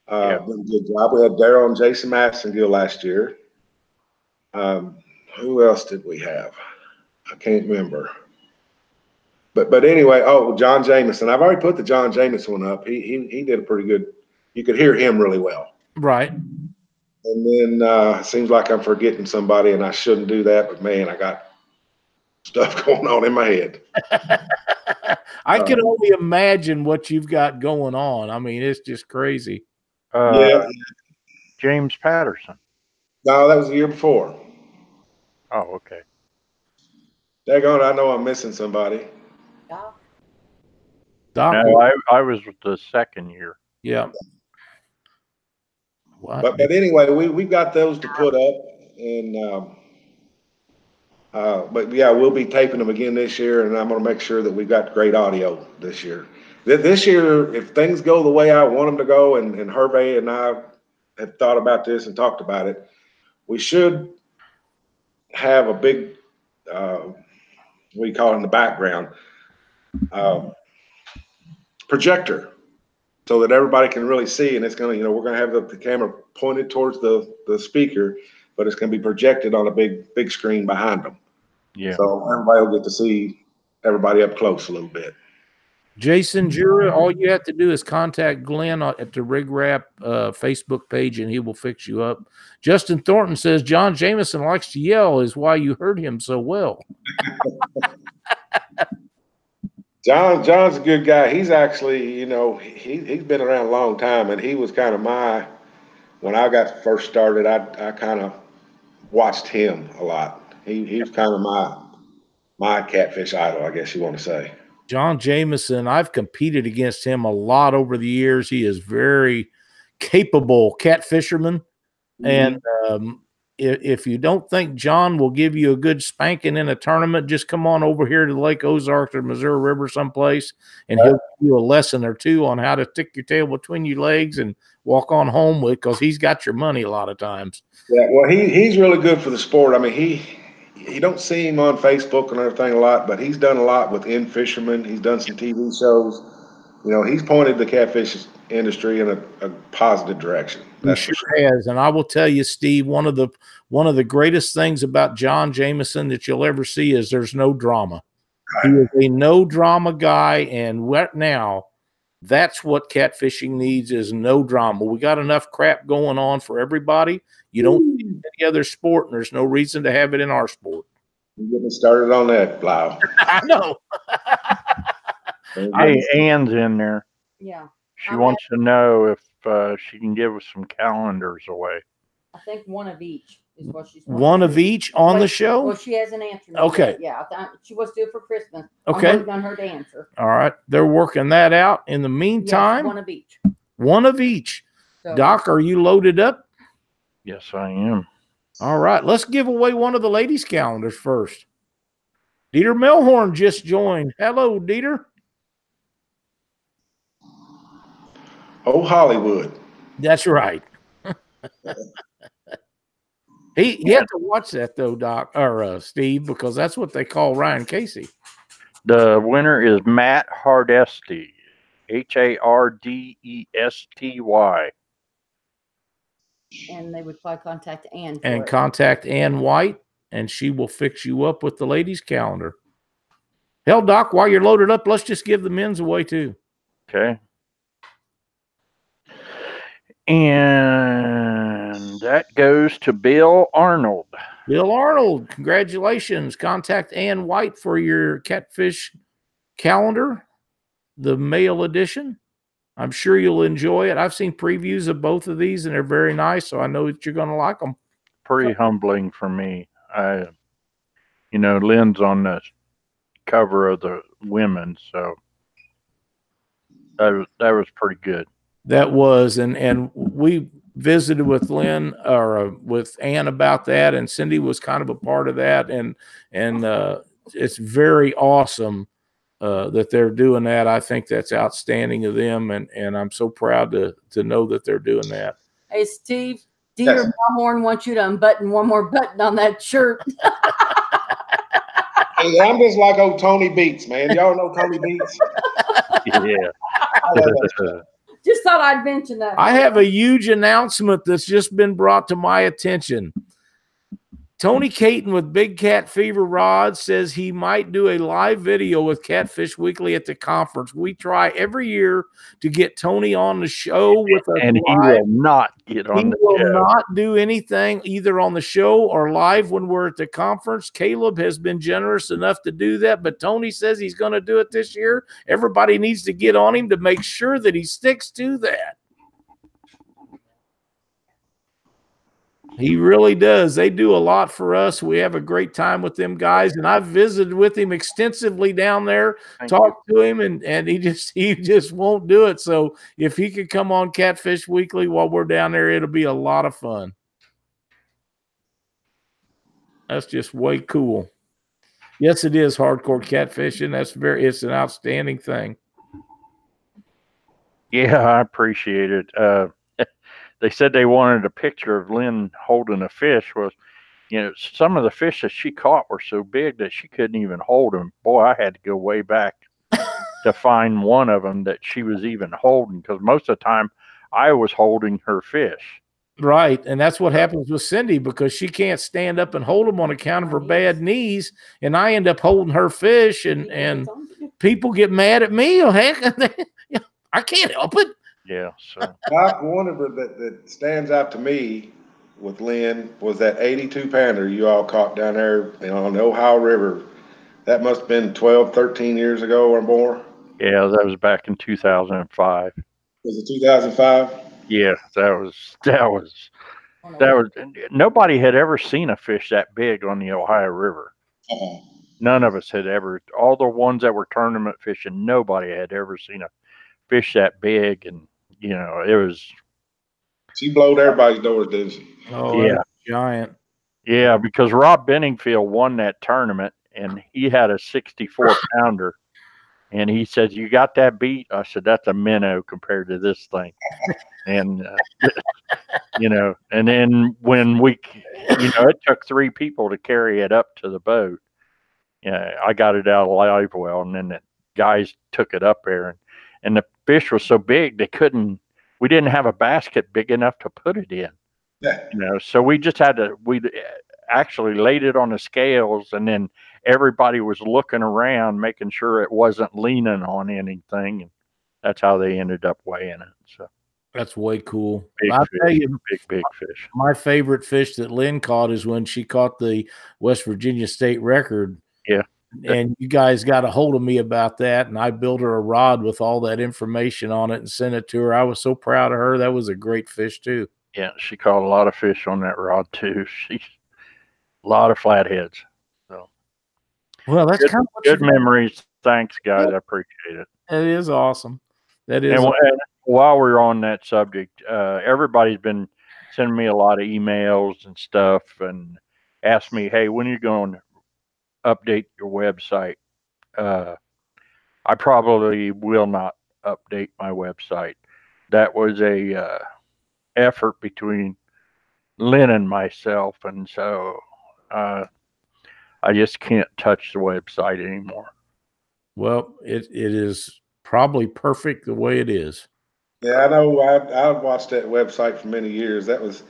Did a good job. We had Daryl and Jason Massengill last year. Who else did we have? I can't remember. But anyway, John Jameson. I've already put the John Jameson one up. He did a pretty good. You could hear him really well. Right. And then it seems like I'm forgetting somebody, and I shouldn't do that. But man, I got stuff going on in my head. I can only imagine what you've got going on. I mean, it's just crazy. Yeah. James Patterson. No, that was the year before. Oh, okay. Daggone, I know I'm missing somebody. Doc. No, I was the second year. Yeah. What? But anyway, we've got those to put up, and but yeah, we'll be taping them again this year, and I'm going to make sure that we've got great audio this year. This year, if things go the way I want them to go, and Hervé and I have thought about this and talked about it, we should have a big, what do you call it in the background, projector, so that everybody can really see. And it's going to, you know, we're going to have the camera pointed towards the speaker, but it's going to be projected on a big screen behind them. Yeah. So everybody will get to see everybody up close a little bit. Jason Jura, all you have to do is contact Glenn at the Rig Wrap Facebook page, and he will fix you up. Justin Thornton says John Jameson likes to yell, is why you heard him so well. John's a good guy. He's actually, you know, he's been around a long time, and he was kind of when I got first started, I kind of watched him a lot. He was kind of my catfish idol, I guess you want to say. John Jameson, I've competed against him a lot over the years. He is very capable catfisherman. And if you don't think John will give you a good spanking in a tournament, just come on over here to Lake Ozark or Missouri River someplace, and he'll give you a lesson or two on how to stick your tail between your legs and walk on home with, because he's got your money a lot of times. Yeah, well, he's really good for the sport. I mean, you don't see him on Facebook and everything a lot, but he's done a lot with In-Fisherman. He's done some TV shows. You know, he's pointed the catfish industry in a positive direction. He sure has. And I will tell you, Steve, one of the greatest things about John Jameson that you'll ever see is there's no drama. Right. He is a no drama guy, and right now, that's what catfishing needs, is no drama. We got enough crap going on for everybody. You don't see any other sport, and there's no reason to have it in our sport. You're getting started on that, Blau. I know. Hey, Ann's in there. Yeah. She wants to know if she can give us some calendars away. I think one of each is what she's. One of each on the Well, show? she hasn't answered. Okay. Yeah, she wants to do it for Christmas. Okay. I'm waiting on her to answer. All right. They're working that out. In the meantime, Yes, one of each. One of each. So, Doc, are you loaded up? Yes, I am. All right. Let's give away one of the ladies' calendars first. Dieter Melhorn just joined. Hello, Dieter. Oh, Hollywood. That's right. He had to watch that though, Doc or Steve, because that's what they call Ryan Casey. The winner is Matt Hardesty, Hardesty. And they would probably contact Ann. And contact Ann White, and she will fix you up with the ladies' calendar. Hell, Doc, while you're loaded up, let's just give the men's away too. Okay. And that goes to Bill Arnold. Bill Arnold, congratulations. Contact Ann White for your Catfish calendar, the male edition. I'm sure you'll enjoy it. I've seen previews of both of these, and they're very nice, so I know that you're going to like them. Pretty humbling for me. Lynn's on the cover of the women, so that was pretty good. That was, and we visited with Lynn or with Ann about that, and Cindy was kind of a part of that, and it's very awesome that they're doing that. I think that's outstanding of them, and I'm so proud to know that they're doing that. Hey, Steve, Dieter Melhorn wants you to unbutton one more button on that shirt. Hey, I'm just like old Tony Beats, man. Y'all know Tony Beats? Yeah. Just thought I'd mention that. I have a huge announcement that's just been brought to my attention. Tony Caton with Big Cat Fever Rod says he might do a live video with Catfish Weekly at the conference. We try every year to get Tony on the show with us, and he will not get on the show. He will not do anything either on the show or live when we're at the conference. Caleb has been generous enough to do that, but Tony says he's going to do it this year. Everybody needs to get on him to make sure that he sticks to that. He really does. They do a lot for us. We have a great time with them guys, and I've visited with him extensively down there, talked to him, and he just won't do it. So if he could come on Catfish Weekly while we're down there, it'll be a lot of fun. That's just way cool. Yes, it is hardcore catfishing. It's an outstanding thing. Yeah, I appreciate it. They said they wanted a picture of Lynn holding a fish. Some of the fish that she caught were so big that she couldn't even hold them. Boy, I had to go way back to find one of them that she was even holding, because most of the time I was holding her fish. Right, and that's what happens with Cindy, because she can't stand up and hold them on account of her bad knees, and I end up holding her fish, and people get mad at me. Oh, heck, I can't help it. Yeah, so Doc, one of that stands out to me with Lynn was that 82 pounder you all caught down there on the Ohio River. That must have been 12, 13 years ago or more. Yeah, that was back in 2005. Was it 2005? Yeah, that was nobody had ever seen a fish that big on the Ohio River. None of us had ever. All the ones that were tournament fishing, nobody had ever seen a fish that big, and it was. She blowed everybody's doors, didn't she? Oh yeah, giant. Yeah, because Rob Benningfield won that tournament, and he had a 64 pounder, and he said, "You got that beat?" I said, "That's a minnow compared to this thing," and and then when it took 3 people to carry it up to the boat. Yeah, I got it out of live well, and then the guys took it up there, and the fish was so big we didn't have a basket big enough to put it in. Yeah. So we just we actually laid it on the scales, and then everybody was looking around, making sure it wasn't leaning on anything, and that's how they ended up weighing it. So that's way cool. I'll tell you, big fish. My favorite fish that Lynn caught is when she caught the West Virginia state record. Yeah. and you guys got a hold of me about that, and I built her a rod with all that information on it and sent it to her. I was so proud of her. That was a great fish too. Yeah, she caught a lot of fish on that rod too. She's a lot of flatheads. So Well, that's kind of what good memories. Thanks, guys. I appreciate it. That is awesome. That is. And while we're on that subject, everybody's been sending me a lot of emails and stuff, and asked me, "Hey, when are you going to update your website?" I probably will not update my website. That was a effort between Lynn and myself, and so I just can't touch the website anymore. Well, it is probably perfect the way it is. Yeah, I know. I've watched that website for many years. That's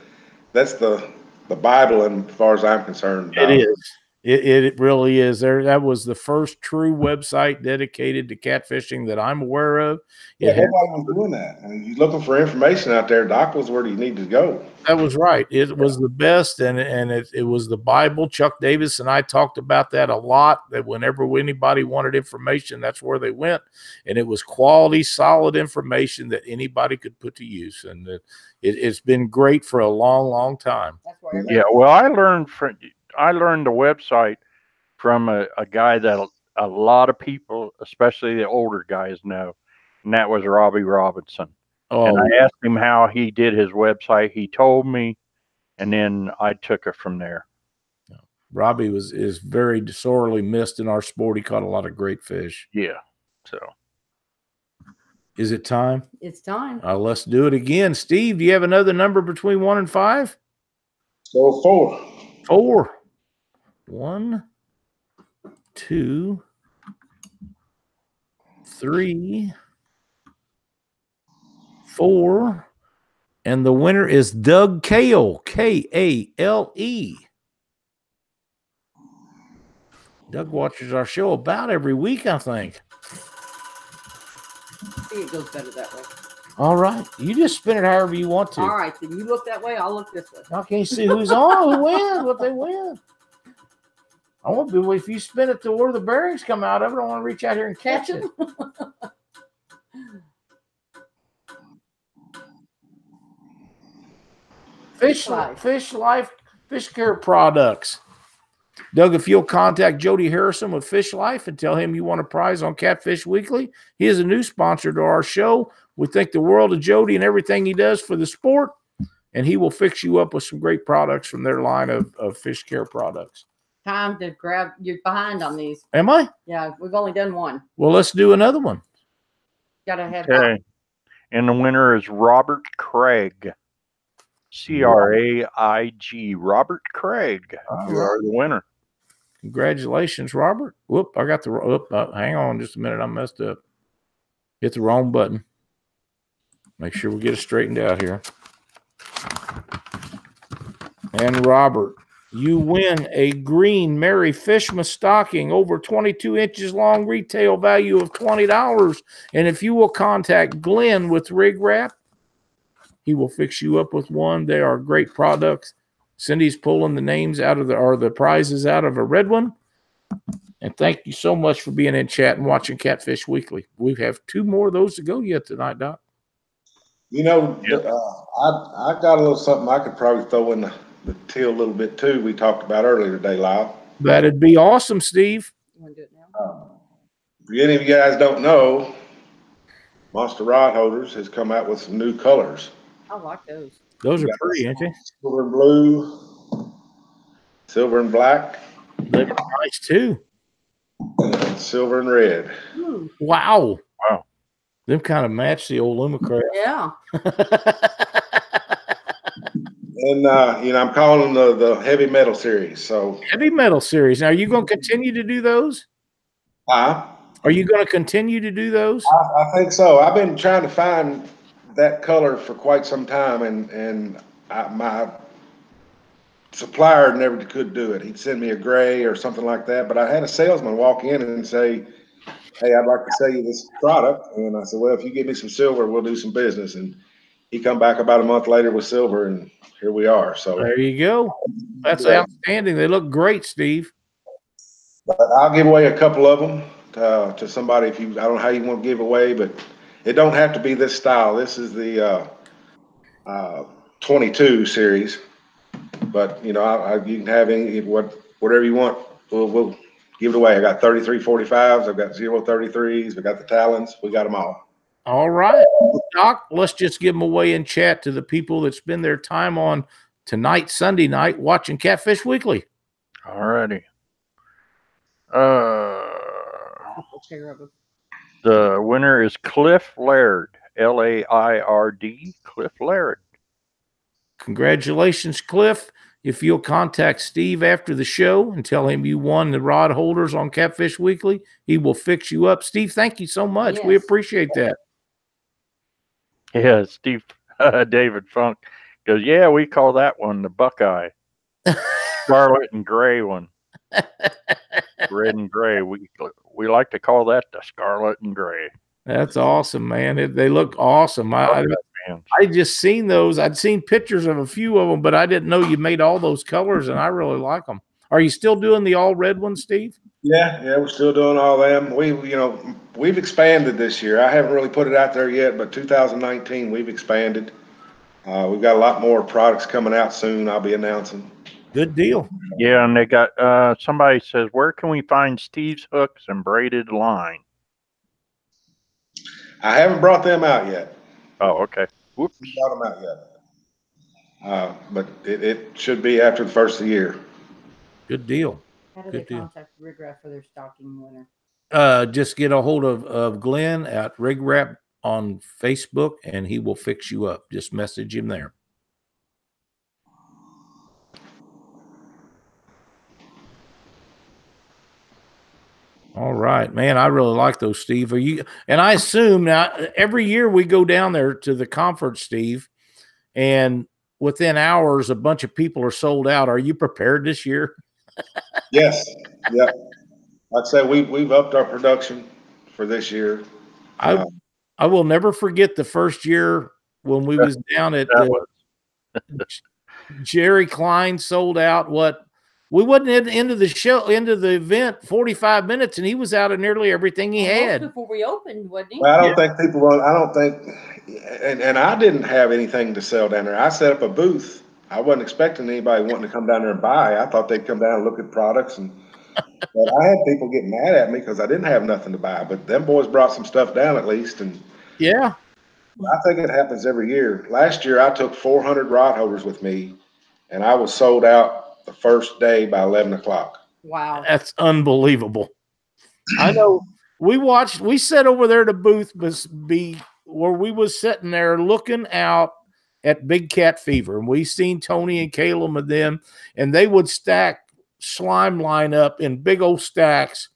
the Bible, and as far as I'm concerned, It is. It really is. That was the first true website dedicated to catfishing that I'm aware of. Yeah, nobody was doing that. I mean, you're looking for information out there. Doc was where you need to go. That was right. It was the best, and it was the Bible. Chuck Davis and I talked about that a lot, that whenever anybody wanted information, that's where they went. And it was quality, solid information that anybody could put to use. And it's been great for a long, long time. Yeah, well, I learned the website from a guy that a lot of people, especially the older guys, know, and that was Robbie Robinson. Oh, and I asked him how he did his website. He told me, and then I took it from there. Robbie is very sorely missed in our sport. He caught a lot of great fish. Yeah. So, is it time? It's time. Let's do it again. Steve, do you have another number between 1 and 5? So 4. 4. 1, 2, 3, 4. And the winner is Doug Kale, Kale. Doug watches our show about every week, I think. See, it goes better that way. All right. You just spin it however you want to. All right. Then you look that way, I'll look this way. I can't see who's on, who wins, what they win. I want to be, if you spin it to where the bearings come out of it, I want to reach out here and catch it. Fish Life Fish Care Products. Doug, if you'll contact Jody Harrison with Fish Life and tell him you want a prize on Catfish Weekly, he is a new sponsor to our show. We think the world of Jody and everything he does for the sport, and he will fix you up with some great products from their line of fish care products. Time to grab. You're behind on these. Am I? Yeah, we've only done one. Well, let's do another one. Gotta have. Okay. And the winner is Robert Craig. Craig. Robert Craig. You are the winner. Congratulations, Robert. Whoop, I got the hang on just a minute. I messed up. Hit the wrong button. Make sure we get it straightened out here. And Robert, you win a green Mary Fishma stocking over 22 inches long, retail value of $20. And if you will contact Glenn with Rig Wrap, he will fix you up with one. They are great products. Cindy's pulling the names out of the prizes out of a red one. And thank you so much for being in chat and watching Catfish Weekly. We have 2 more of those to go yet tonight, Doc. You know, I got a little something I could probably throw in the till a little bit too. We talked about earlier today, Lyle. That'd be awesome, Steve. You want to do it now? If any of you guys don't know, Monster Rod Holders has come out with some new colors. I like those. Those are pretty, aren't they? Silver and blue, silver and black. They're nice too. And silver and red. Wow. Wow. Them kind of match the old Lumacraft. Yeah. And I'm calling them the heavy metal series. So heavy metal series. Now, are you going to continue to do those? Are you going to continue to do those? I think so. I've been trying to find that color for quite some time, and my supplier never could do it. He'd send me a gray or something like that, but I had a salesman walk in and say, "Hey, I'd like to sell you this product." And I said, "Well, if you give me some silver, we'll do some business." And he come back about a month later with silver, and here we are. So there you go. That's outstanding. They look great, Steve. But I'll give away a couple of them to somebody if you. I don't know how you want to give away, but it don't have to be this style. This is the 22 series, but you know, you can have whatever you want. We'll give it away. I got 33 45s. I've got 033s. We got the Talons. We got them all. All right, Doc, let's just give them away in chat to the people that spend their time on tonight, Sunday night, watching Catfish Weekly. All righty. Pair of them. The winner is Cliff Laird, Laird, Cliff Laird. Congratulations, Cliff. If you'll contact Steve after the show and tell him you won the rod holders on Catfish Weekly, he will fix you up. Steve, thank you so much. Yes. We appreciate that. Yeah, Steve David Funk goes, yeah, we call that one the Buckeye. Scarlet and gray one. Red and gray. We like to call that the Scarlet and Gray. That's awesome, man. They look awesome. I just seen those. I'd seen pictures of a few of them, but I didn't know you made all those colors, and I really like them. Are you still doing the all red ones, Steve? Yeah, we're still doing all them. We've expanded this year. I haven't really put it out there yet, but 2019 we've expanded. We've got a lot more products coming out soon. I'll be announcing. Good deal. Yeah, and they got somebody says, where can we find Steve's hooks and braided line? I haven't brought them out yet. Oh, okay. Whoops. Brought them out yet. But it should be after the first of the year. Good deal. How do Good they deal. contact Rig Wrap for their stocking winner? Just get a hold of Glenn at Rig Wrap on Facebook, and he will fix you up. Just message him there. All right, man. I really like those, Steve. And I assume now every year we go down there to the conference, Steve, and within hours a bunch of people are sold out. Are you prepared this year? Yes. Yeah. Like I say, we've upped our production for this year. I will never forget the first year when we was down at Jerry Klein sold out. We wasn't into the event 45 minutes, and he was out of nearly everything he had before we opened, wasn't he? Well, I don't think people. I don't think, and I didn't have anything to sell down there. I set up a booth. I wasn't expecting anybody wanting to come down there and buy. I thought they'd come down and look at products, but I had people get mad at me because I didn't have nothing to buy. But them boys brought some stuff down at least, and yeah, I think it happens every year. Last year, I took 400 rod holders with me, and I was sold out the first day by 11 o'clock. Wow. That's unbelievable. I know we sat over there at a booth where we was sitting there looking out at Big Cat Fever, and we seen Tony and Caleb and them, and they would stack slime line up in big old stacks,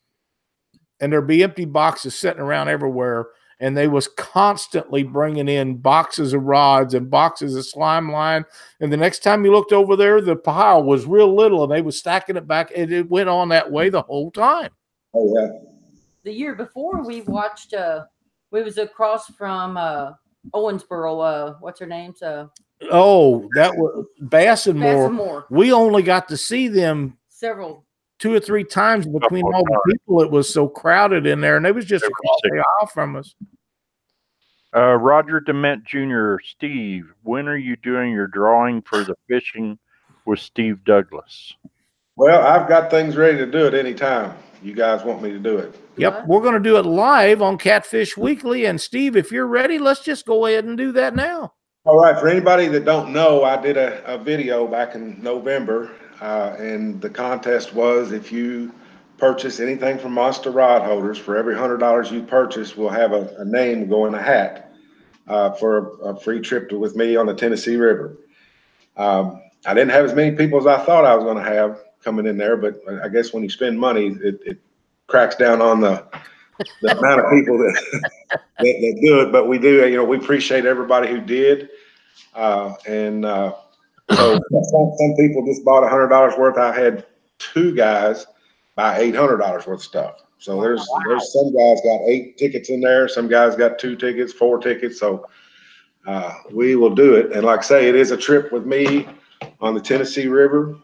and there'd be empty boxes sitting around everywhere. And they was constantly bringing in boxes of rods and boxes of slime line. And the next time you looked over there, the pile was real little, and they was stacking it back. And it went on that way the whole time. Oh, yeah. The year before, we watched, we was across from Owensboro. What's her name? That was Bass and Moore. We only got to see them several 2 or 3 times between all the people. It was so crowded in there, and it was just across the aisle from us. Roger Dement Jr., Steve, when are you doing your drawing for the fishing with Steve Douglas? Well, I've got things ready to do it anytime you guys want me to do it. Yep, we're going to do it live on Catfish Weekly. And Steve, if you're ready, let's just go ahead and do that now. All right. For anybody that don't know, I did a video back in November. And the contest was, if you purchase anything from Monster Rod Holders, for every $100 you purchase, we'll have a name go in a hat for a free trip with me on the Tennessee River. I didn't have as many people as I thought I was going to have coming in there, but I guess when you spend money, it cracks down on the amount of people that do it. But we do, we appreciate everybody who did. So some people just bought $100 worth. I had 2 guys buy $800 worth of stuff. So there's some guys got 8 tickets in there. Some guys got 2 tickets, 4 tickets. So we will do it. And like I say, it is a trip with me on the Tennessee River.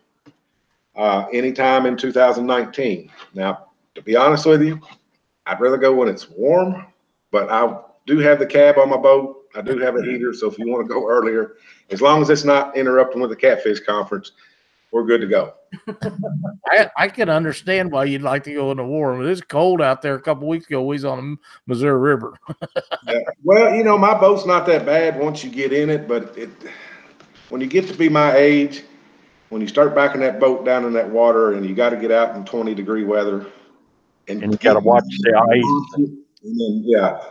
anytime in 2019. Now, to be honest with you, I'd rather go when it's warm, but I do have the cab on my boat. I do have a heater, so if you want to go earlier, as long as it's not interrupting with the Catfish conference, we're good to go. I can understand why you'd like to go in the warm. It's cold out there. A couple weeks ago, we was on the Missouri River. Yeah. Well, you know, my boat's not that bad once you get in it, but when you get to be my age, when you start backing that boat down in that water and you got to get out in 20-degree weather And you got to watch the ice. And then, yeah.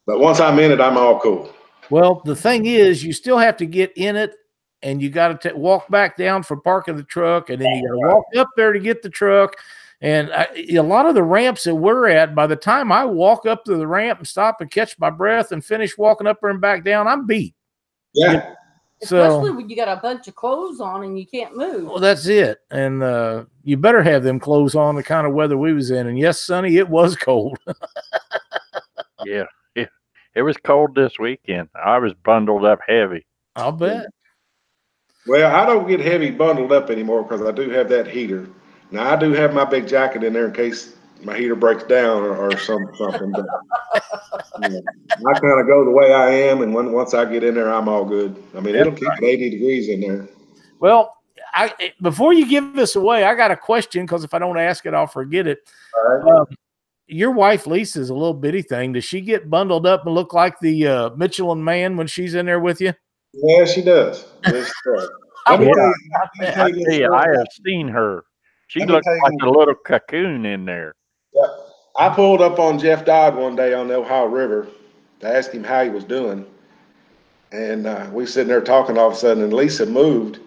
But once I'm in it, I'm all cool. Well, the thing is, you still have to get in it, and you got to walk back down for parking the truck, and then you got to walk up there to get the truck. And a lot of the ramps that we're at, by the time I walk up to the ramp and stop and catch my breath and finish walking up there and back down, I'm beat. Yeah. Especially when you got a bunch of clothes on and you can't move. Well, that's it. And you better have them clothes on the kind of weather we was in. And yes, Sonny, it was cold. Yeah. It was cold this weekend. I was bundled up heavy. I'll bet. Well, I don't get heavy bundled up anymore because I do have that heater. Now, I do have my big jacket in there in case my heater breaks down or something. But I kind of go the way I am, and once I get in there, I'm all good. I mean, it'll keep it 80 degrees in there. Well, before you give this away, I got a question because if I don't ask it, I'll forget it. All right. Your wife Lisa's a little bitty thing. Does she get bundled up and look like the Michelin Man when she's in there with you? Yeah, she does. Yes, I have seen her. She looks like a little cocoon in there. Yeah. I pulled up on Jeff Dodd one day on the Ohio River to ask him how he was doing. And we were sitting there talking all of a sudden, and Lisa moved.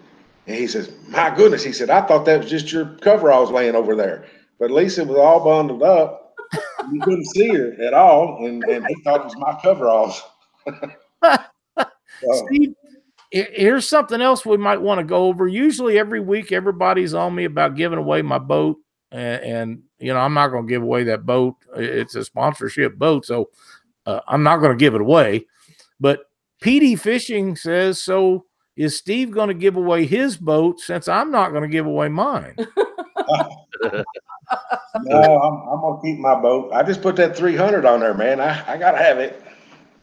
And he says, my goodness, he said, I thought that was just your coveralls laying over there. But Lisa was all bundled up. You couldn't see her at all, and he thought it was my coveralls. Steve, here's something else we might want to go over. Usually every week, everybody's on me about giving away my boat. And you know, I'm not going to give away that boat. It's a sponsorship boat, so I'm not going to give it away. But PD Fishing says, so is Steve going to give away his boat since I'm not going to give away mine? No, I'm gonna keep my boat. I just put that 300 on there, man. I gotta have it.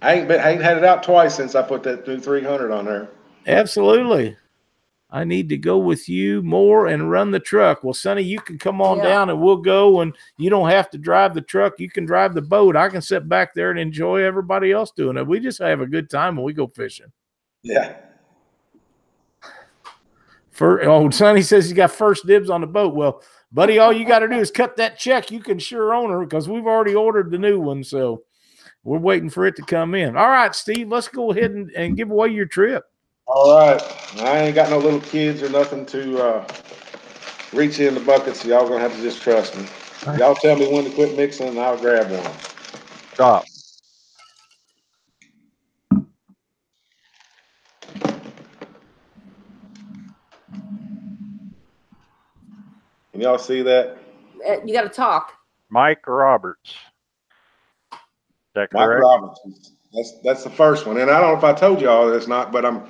I ain't had it out twice since I put that new 300 on there. Absolutely. I need to go with you more and run the truck. Well, Sonny, you can come on down and we'll go, and you don't have to drive the truck. You can drive the boat. I can sit back there and enjoy everybody else doing it. We just have a good time when we go fishing. Yeah. Sonny says he's got first dibs on the boat. Well, buddy, all you got to do is cut that check. You can sure own her because we've already ordered the new one. So we're waiting for it to come in. All right, Steve, let's go ahead and give away your trip. All right. I ain't got no little kids or nothing to reach in the bucket, so y'all going to have to just trust me. Y'all tell me when to quit mixing, and I'll grab one. Stop. Can y'all see that? You got to talk. Mike Roberts. Is that correct? Mike Roberts. That's the first one. And I don't know if I told you all this not, but I'm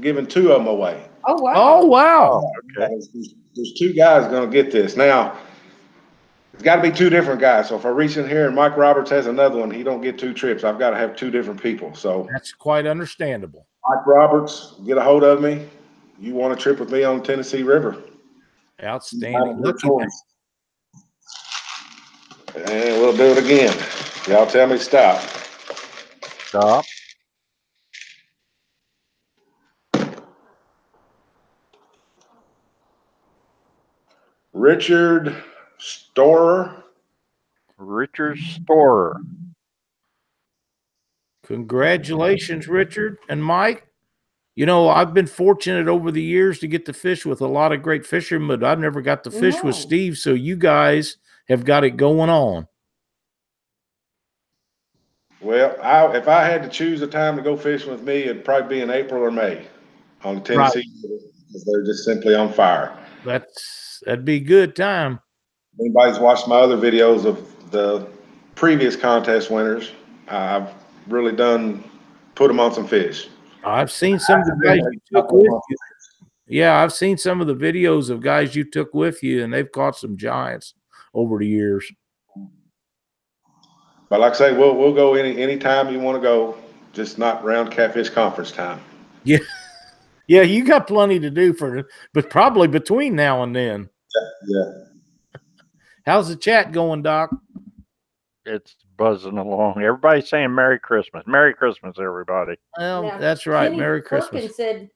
giving two of them away. Oh, wow. Oh, wow. Okay. There's two guys going to get this. Now, it's got to be two different guys. So if I reach in here and Mike Roberts has another one, he don't get two trips. I've got to have two different people. So that's quite understandable. Mike Roberts, get a hold of me. You want a trip with me on the Tennessee River? Outstanding. And we'll do it again. Y'all tell me stop. Stop. Richard Storer. Richard Storer. Congratulations, Richard and Mike. You know, I've been fortunate over the years to get to fish with a lot of great fishermen, but I've never got to fish with Steve. So you guys have got it going on. Well, if I had to choose a time to go fishing with me, it'd probably be in April or May on the Tennessee River, because they're just simply on fire. That'd be a good time. If anybody's watched my other videos of the previous contest winners, I've really put them on some fish. I've seen some of the guys you took with you. Yeah, I've seen some of the videos of guys you took with you, and they've caught some giants over the years. But like I say, we'll go any time you want to go, just not around Catfish Conference time. Yeah, yeah, you got plenty to do but probably between now and then. Yeah. How's the chat going, Doc? It's buzzing along. Everybody's saying Merry Christmas. Merry Christmas, everybody. Well, Now, that's right. Kenny Merry Perkins Christmas. said,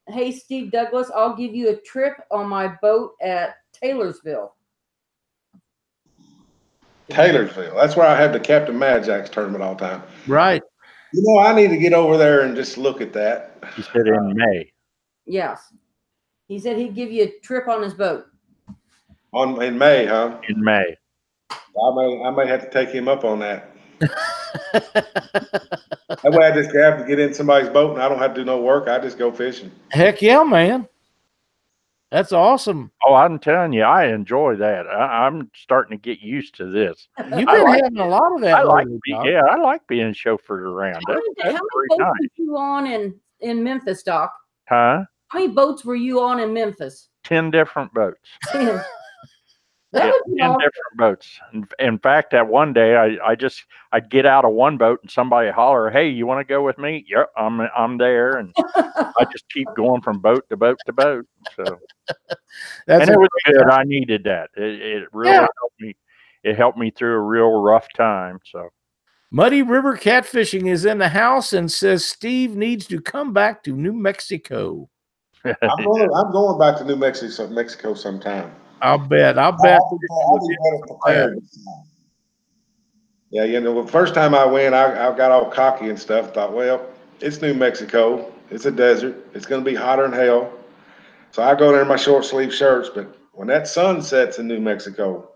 "Hey, Steve Douglas, I'll give you a trip on my boat at Taylorsville." Taylorsville. That's where I have the Captain Mad Jacks tournament all the time. Right. You know, I need to get over there and just look at that. He said in May. Yes. He said he'd give you a trip on his boat. In May, huh? In May. I may have to take him up on that. That way I just have to get in somebody's boat and I don't have to do no work. I just go fishing. Heck yeah, man. That's awesome. Oh, I'm telling you, I enjoy that. I'm starting to get used to this. You've been having a lot of that. I like lately, I like being chauffeured around. How many boats were you on in Memphis, Doc? Huh? How many boats were you on in Memphis? 10 different boats. 10. Yeah, 10 different boats. In fact, that one day I'd get out of one boat and somebody holler, "Hey, you want to go with me?" Yep, I'm there, and I just keep going from boat to boat to boat. So and it was good. I needed that. It really helped me. It helped me through a real rough time. So Muddy River Catfishing is in the house and says Steve needs to come back to New Mexico. I'm going back to New Mexico sometime. I'll bet. I'll be better prepared. Yeah, you know, the first time I went, I got all cocky and stuff. Thought, well, it's New Mexico. It's a desert. It's going to be hotter than hell. So I go there in my short sleeve shirts. But when that sun sets in New Mexico,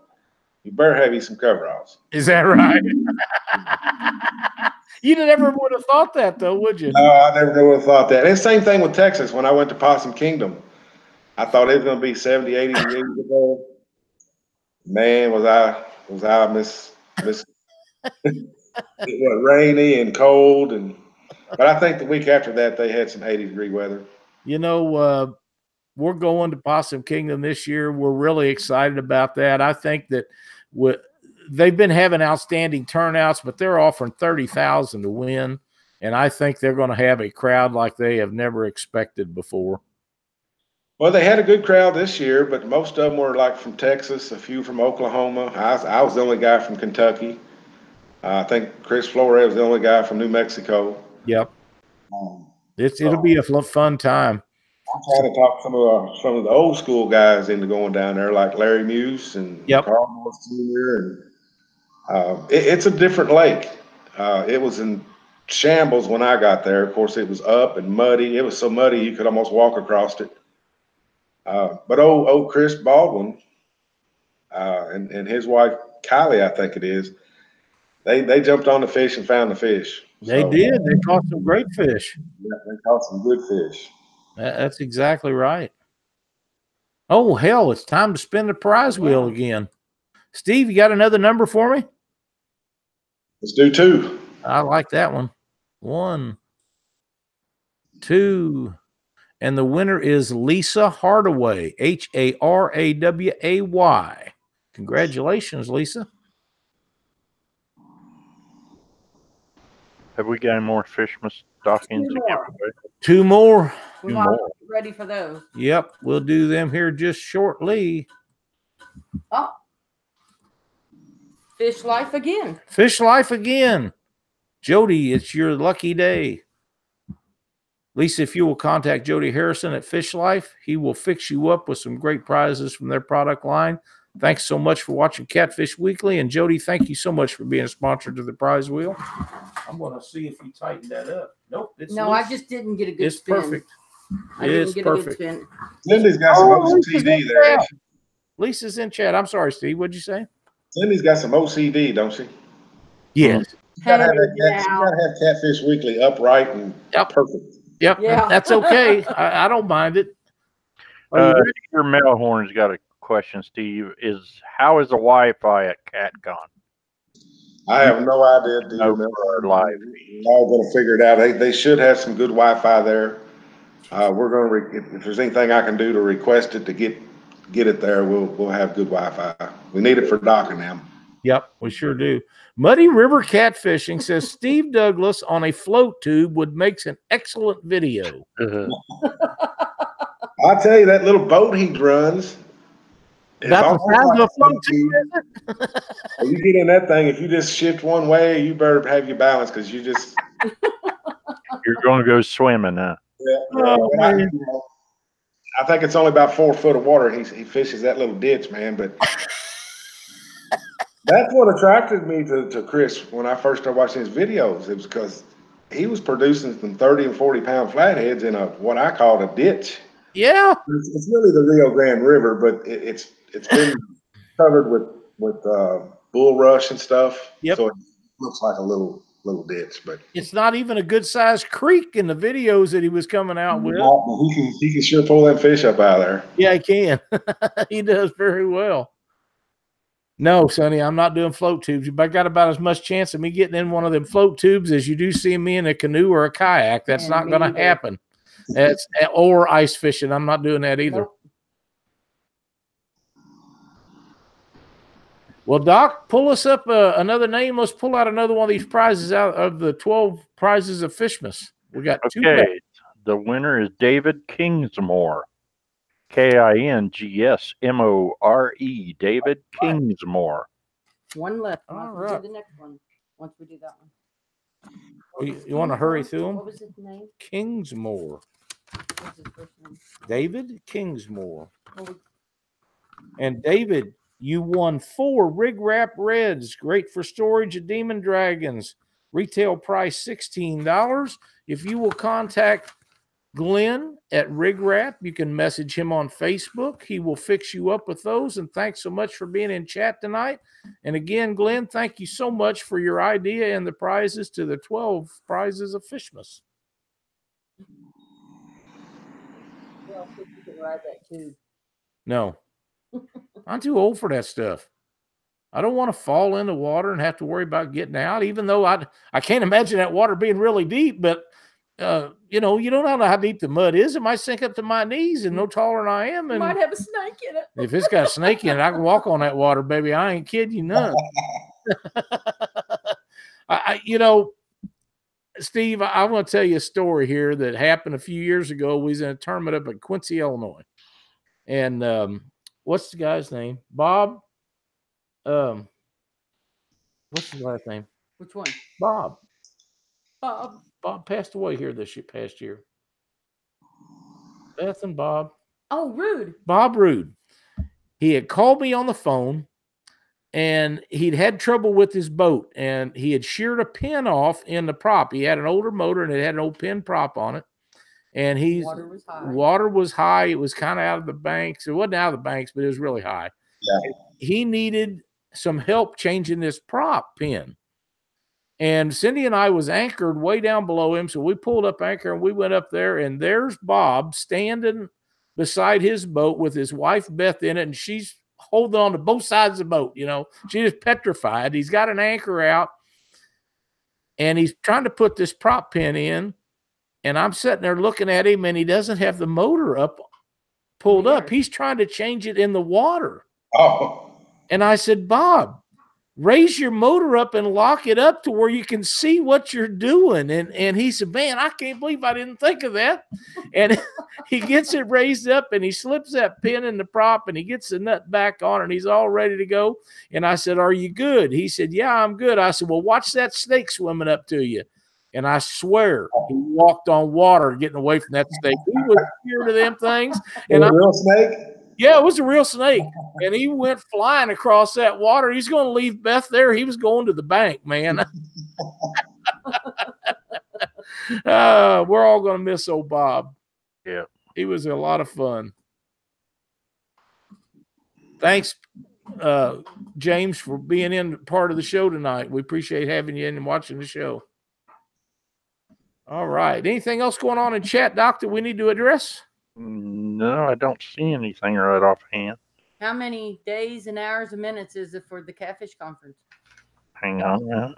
you better have you some coveralls. Is that right? You never would have thought that, though, would you? No, I never would have thought that. And same thing with Texas. When I went to Possum Kingdom, I thought it was going to be 70, 80 degrees ago. Man, was I miss it was rainy and cold, but I think the week after that they had some 80-degree weather. You know, we're going to Possum Kingdom this year. We're really excited about that. I think that they've been having outstanding turnouts, but they're offering $30,000 to win, and I think they're going to have a crowd like they have never expected before. Well, they had a good crowd this year, but most of them were like from Texas, a few from Oklahoma. I was the only guy from Kentucky. I think Chris Flores was the only guy from New Mexico. Yep. It'll be a fun time. I'm trying to talk some of the old school guys into going down there, like Larry Muse and Carl Morris Jr. And it's a different lake. It was in shambles when I got there. Of course, it was up and muddy. It was so muddy you could almost walk across it. But old Chris Baldwin and his wife Kylie, I think it is, they jumped on the fish and found the fish. They did. They caught some great fish. Yeah, they caught some good fish. That's exactly right. Oh, hell, it's time to spin the prize wheel again. Steve, you got another number for me? Let's do 2. I like that one. 1, 2. And the winner is Lisa Hardaway, Haraway. Congratulations, Lisa. have we got any more Fishmas stockings to give away? 2 more. We're not ready for those. Yep, we'll do them here just shortly. Oh. Fish Life again. Fish Life again. Jody, it's your lucky day. Lisa, if you will contact Jody Harrison at Fish Life, he will fix you up with some great prizes from their product line. Thanks so much for watching Catfish Weekly. And Jody, thank you so much for being a sponsor to the prize wheel. I'm going to see if you tightened that up. Nope. No, loose. I just didn't get a good spin. It's perfect. It's perfect. Cindy's got some OCD there. Lisa's in chat. I'm sorry, Steve. What'd you say? Cindy's got some OCD, don't she? Yes. You gotta have Catfish Weekly upright and perfect. Yep. Yeah. That's okay. I don't mind it. Your Melhorn's got a question, Steve. How is the Wi-Fi at CatCon? I have no idea. No live. We're all going to figure it out. They should have some good Wi-Fi there. We're going to, if there's anything I can do to request it to get it there, we'll have good Wi-Fi. We need it for docking now. Yep, we sure do. Muddy River Catfishing says Steve Douglas on a float tube would make an excellent video. I tell you, that little boat he runs. About the size of a float tube, is it? When you get in that thing, if you just shift one way, you better have your balance because you just. You're going to go swimming, huh? Yeah. Oh, man. I think it's only about 4 foot of water. He fishes that little ditch, man. But that's what attracted me to Chris when I first started watching his videos. It was because he was producing some 30 and 40 pound flatheads in what I called a ditch. Yeah, it's really the Rio Grande River, but it's been covered with bulrush and stuff. Yep. So it looks like a little ditch, but it's not even a good sized creek in the videos that he was coming out with. He can sure pull them fish up out of there. Yeah, he can. He does very well. No, Sonny, I'm not doing float tubes. I got about as much chance of me getting in one of them float tubes as you do seeing me in a canoe or a kayak. That's not going to happen. That's or ice fishing. I'm not doing that either. Nope. Well, Doc, pull us up another name. Let's pull out another one of these prizes out of the 12 prizes of Fishmas. We got two. Okay, the winner is David Kingsmore. Kingsmore. David Kingsmore. One left. All right. Do the next one. Once we do that one. You want to hurry through them? What was his name? Kingsmore. What's his first name? David Kingsmore. And David, you won 4 Rig Wrap Reds. Great for storage of Demon Dragons. Retail price $16. If you will contact Glenn at Rig Wrap, you can message him on Facebook. He will fix you up with those. And thanks so much for being in chat tonight. And again, Glenn, thank you so much for your idea and the prizes to the 12 prizes of Fishmas. Well, I think you can ride that too. No, I'm too old for that stuff. I don't want to fall in the water and have to worry about getting out, even though I can't imagine that water being really deep, but you know, you don't know how deep the mud is. It might sink up to my knees and no taller than I am. And it might have a snake in it. If it's got a snake in it, I can walk on that water, baby. I ain't kidding you none. You know, Steve, I want to tell you a story here that happened a few years ago. We was in a tournament up in Quincy, Illinois. And what's the guy's name? Bob. What's his last name? Which one? Bob. Bob passed away here this past year. Beth and Bob. Oh, Rude. Bob Rude. He had called me on the phone, and he'd had trouble with his boat, and he had sheared a pin off in the prop. He had an older motor, and it had an old pin prop on it. And water was high. It was kind of out of the banks. It wasn't out of the banks, but it was really high. Yeah. He needed some help changing this prop pin. And Cindy and I was anchored way down below him. So we pulled up anchor and we went up there, and there's Bob standing beside his boat with his wife, Beth, in it. And she's holding on to both sides of the boat. You know, she's petrified. He's got an anchor out and he's trying to put this prop pin in. And I'm sitting there looking at him, and he doesn't have the motor pulled up. He's trying to change it in the water. Oh. And I said, Bob, raise your motor up and lock it up to where you can see what you're doing. And he said, man, I can't believe I didn't think of that. And he gets it raised up, and he slips that pin in the prop, and he gets the nut back on, and he's all ready to go. And I said, are you good? He said, yeah, I'm good. I said, well, watch that snake swimming up to you. And I swear he walked on water getting away from that snake. He was scared of them things. And a real snake? Yeah, it was a real snake. And he went flying across that water. He's going to leave Beth there. He was going to the bank, man. We're all going to miss old Bob. Yeah. He was a lot of fun. Thanks, James, for being in part of the show tonight. We appreciate having you in and watching the show. All right. Anything else going on in chat, Doc, that we need to address? No, I don't see anything right offhand. How many days and hours and minutes is it for the Catfish Conference? Hang on, man.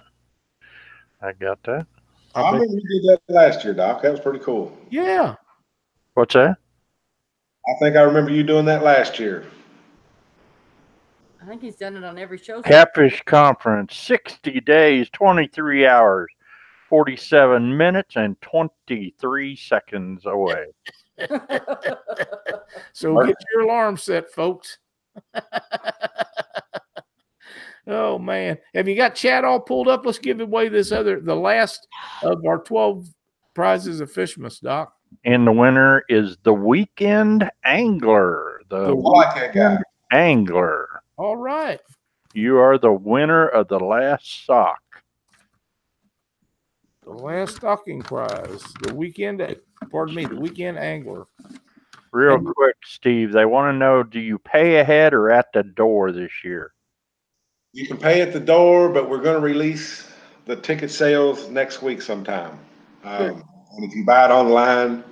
I got that. I remember you did that last year, Doc. That was pretty cool. Yeah. What's that? I think I remember you doing that last year. I think he's done it on every show. Catfish Conference, 60 days, 23 hours, 47 minutes, and 23 seconds away. So get your alarm set, folks. Oh man, have you got chat all pulled up? Let's give away the last of our 12 prizes of Fishmas, Doc. And the winner is the Weekend Angler. I like that guy. Angler. All right. You are the winner of the last sock. The last stocking prize. The Weekend Angler. Real quick, Steve, they want to know, do you pay ahead or at the door this year? You can pay at the door, but we're going to release the ticket sales next week sometime. And if you buy it online,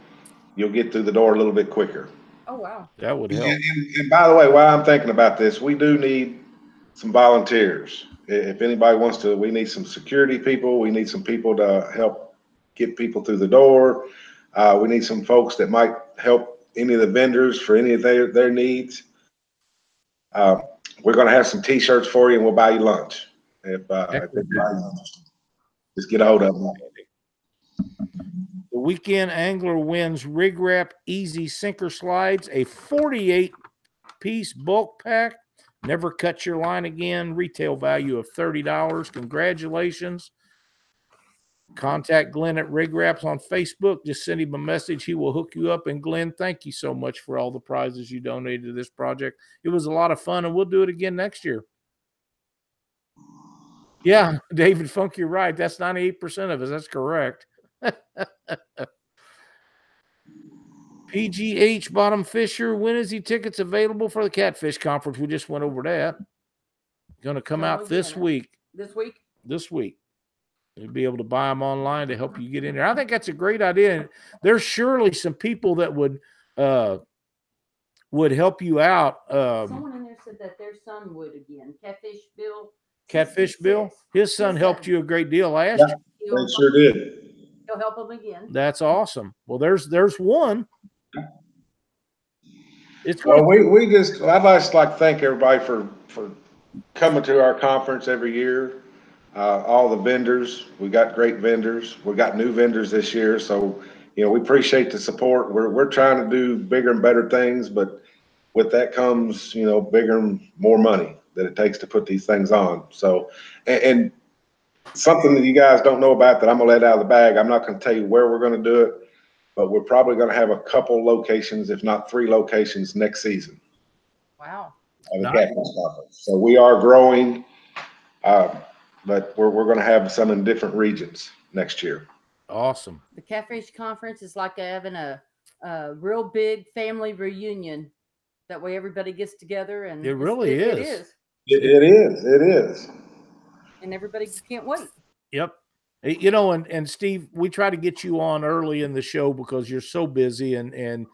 you'll get through the door a little bit quicker. Oh, wow. That would help. And by the way, while I'm thinking about this, we do need some volunteers. If anybody wants to, we need some security people. We need some people to help get people through the door. We need some folks that might help any of the vendors for any of their needs. We're going to have some T-shirts for you, and we'll buy you lunch. If anybody's interested, just get a hold of them. The Weekend Angler wins Rig Wrap Easy Sinker Slides, a 48-piece bulk pack. Never cut your line again. Retail value of $30. Congratulations. Contact Glenn at Rig Wraps on Facebook. Just send him a message. He will hook you up. And Glenn, thank you so much for all the prizes you donated to this project. It was a lot of fun, and we'll do it again next year. Yeah, David Funk, you're right. That's 98% of us. That's correct. PGH Bottom Fisher, when is the tickets available for the Catfish Conference? We just went over that. Going to come out this week. This week? This week. You'll be able to buy them online to help you get in there. I think that's a great idea. There's surely some people that would help you out. Someone in there said that their son would again. Catfish Bill? His son helped you a great deal last year. They sure did. He'll help him again. That's awesome. Well, there's one. Well, I'd like to thank everybody for coming to our conference every year. All the vendors, we got great vendors. We got new vendors this year, so we appreciate the support. We're trying to do bigger and better things, but with that comes bigger and more money that it takes to put these things on. So, and something that you guys don't know about that I'm gonna let out of the bag. I'm not gonna tell you where we're gonna do it, but we're probably gonna have a couple locations, if not 3 locations, next season. Wow. Of the Catfish Conference. So we are growing. But we're going to have some in different regions next year. Awesome. The Catfish Conference is like having a real big family reunion. That way everybody gets together, and it really is. It is. It is. It is. And everybody can't wait. Yep. And Steve, we try to get you on early in the show because you're so busy and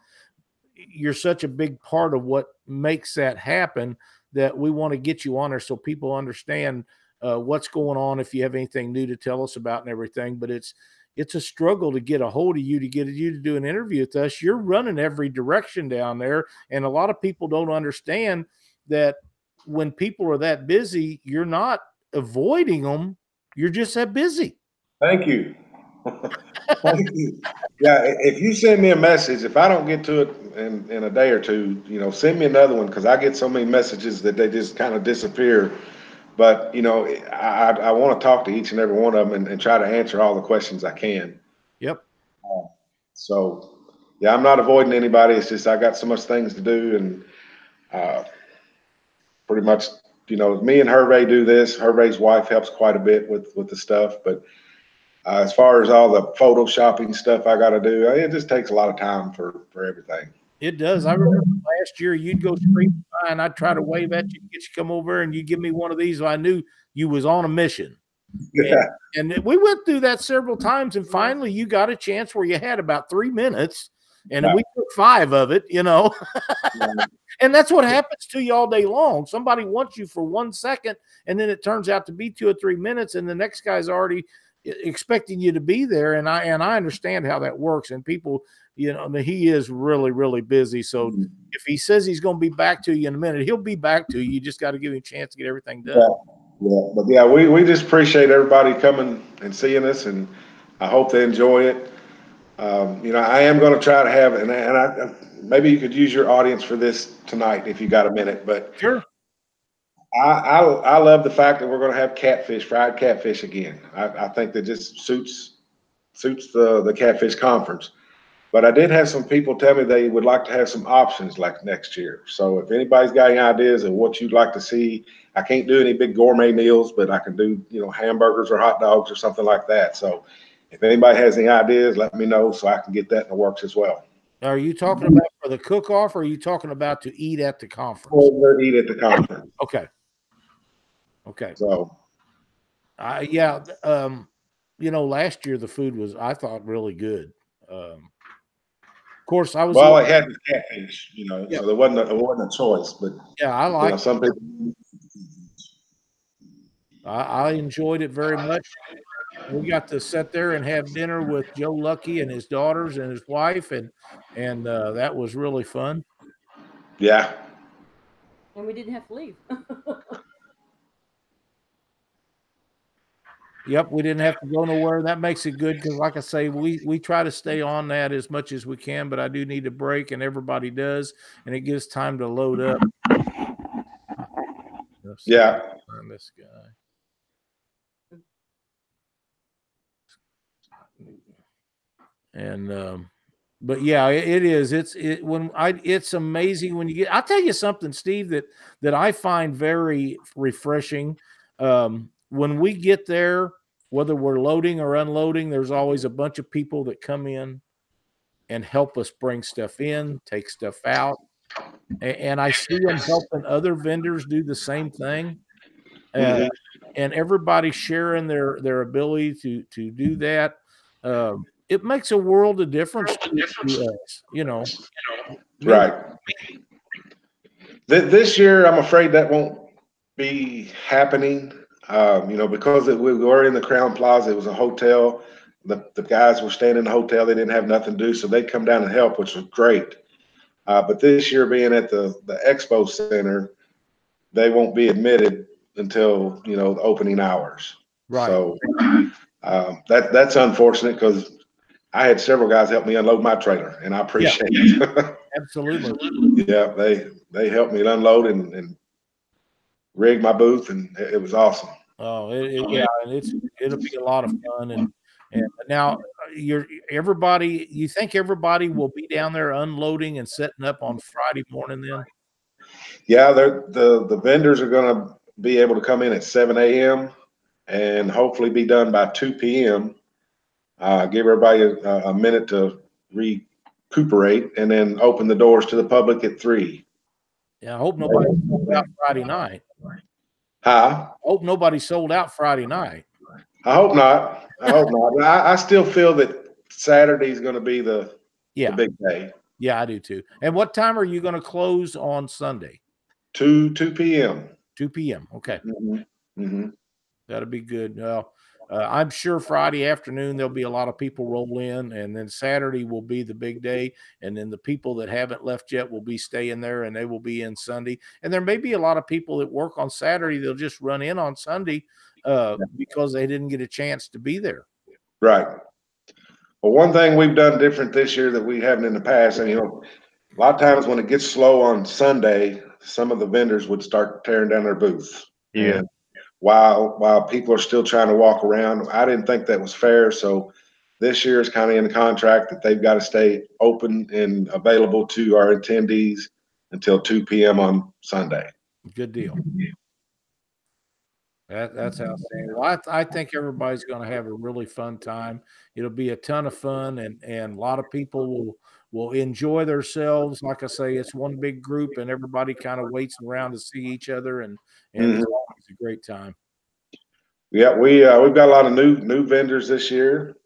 you're such a big part of what makes that happen that we want to get you on there so people understand what's going on, if you have anything new to tell us about and everything. But it's a struggle to get a hold of you, to get you to do an interview with us. You're running every direction down there, and a lot of people don't understand that when people are that busy, you're not avoiding them. You're just that busy. Thank you. Thank you. Yeah, if you send me a message, if I don't get to it in a day or two, send me another one, because I get so many messages that they just kind of disappear. But, I want to talk to each and every one of them and try to answer all the questions I can. Yep. So, yeah, I'm not avoiding anybody. It's just I got so much things to do. And pretty much, me and Hervé do this. Hervé's wife helps quite a bit with the stuff. But as far as all the photoshopping stuff I got to do, it just takes a lot of time for everything. It does. I remember last year you'd go screaming by and I'd try to wave at you, get you to come over, and you give me one of these. So I knew you was on a mission. Yeah. And we went through that several times, and finally you got a chance where you had about 3 minutes, and we took 5 of it, Yeah. And that's what happens to you all day long. Somebody wants you for 1 second, and then it turns out to be 2 or 3 minutes, and the next guy's already expecting you to be there, and I understand how that works. And people, you know, he is really, really busy. So if he says he's going to be back to you in a minute, he'll be back to you. You just got to give him a chance to get everything done. But yeah, we just appreciate everybody coming and seeing us, and I hope they enjoy it. You know, I am going to try to have, and I maybe you could use your audience for this tonight if you got a minute. But Sure. I love the fact that we're going to have catfish, fried catfish again. I think that just suits the catfish conference. But I did have some people tell me they would like to have some options like next year. So if anybody's got any ideas of what you'd like to see, I can't do any big gourmet meals, but I can do, you know, hamburgers or hot dogs or something like that. So if anybody has any ideas, let me know so I can get that in the works as well. Are you talking about for the cook-off, or are you talking about to eat at the conference? We'll eat at the conference. Okay. Okay. So, yeah. You know, last year the food was, I thought, really good. Of course, I was. well, I had the catfish, you know, Yeah. so it wasn't a choice, but Yeah, I you like. know, some people. I enjoyed it very much. We got to sit there and have dinner with Joe Lucky and his daughters and his wife, and that was really fun. Yeah. And we didn't have to leave. Yep, we didn't have to go nowhere. That makes it good because, like I say, we try to stay on that as much as we can, but I do need a break, and everybody does, and it gives time to load up. Yeah. This guy. And but yeah, it is. It's amazing when you get. I'll tell you something, Steve, that I find very refreshing. When we get there, whether we're loading or unloading, there's always a bunch of people that come in and help us bring stuff in, take stuff out, and I see them helping other vendors do the same thing. And everybody sharing their ability to do that. It makes a world of difference to us, you know. Right. This year, I'm afraid that won't be happening. You know, because we were in the Crown Plaza, it was a hotel. The guys were staying in the hotel. They didn't have nothing to do, so they come down and help, which was great. But this year, being at the Expo Center, they won't be admitted until, you know, the opening hours. Right. So that's unfortunate because I had several guys help me unload my trailer, and I appreciate it. Absolutely. Yeah, they helped me unload and rig my booth, and it was awesome. Oh, yeah, and it'll be a lot of fun. And now everybody. You think everybody will be down there unloading and setting up on Friday morning then? Yeah, the vendors are going to be able to come in at 7 a.m. and hopefully be done by 2 p.m. Give everybody a minute to recuperate, and then open the doors to the public at 3. Yeah, I hope nobody sold out Friday night. Huh? I hope nobody sold out Friday night. I hope not. I hope not. I still feel that Saturday is going to be the big day. Yeah, I do too. And what time are you going to close on Sunday? 2 p.m. 2 p.m. Okay. Mm-hmm. That'll be good. Well, I'm sure Friday afternoon there'll be a lot of people roll in, and then Saturday will be the big day. And then the people that haven't left yet will be staying there, and they will be in Sunday. And there may be a lot of people that work on Saturday. They'll just run in on Sunday because they didn't get a chance to be there. Right. Well, one thing we've done different this year that we haven't in the past, and you know, a lot of times when it gets slow on Sunday, some of the vendors would start tearing down their booths. Yeah. And while people are still trying to walk around, I didn't think that was fair. So this year is kind of in the contract that they've got to stay open and available to our attendees until 2 p.m. on Sunday. Good deal. That's outstanding. Well, I think everybody's going to have a really fun time. It'll be a ton of fun, and a lot of people will enjoy themselves. Like I say, it's one big group, and everybody kind of waits around to see each other, and it's always a great time. Yeah, we've got a lot of new vendors this year.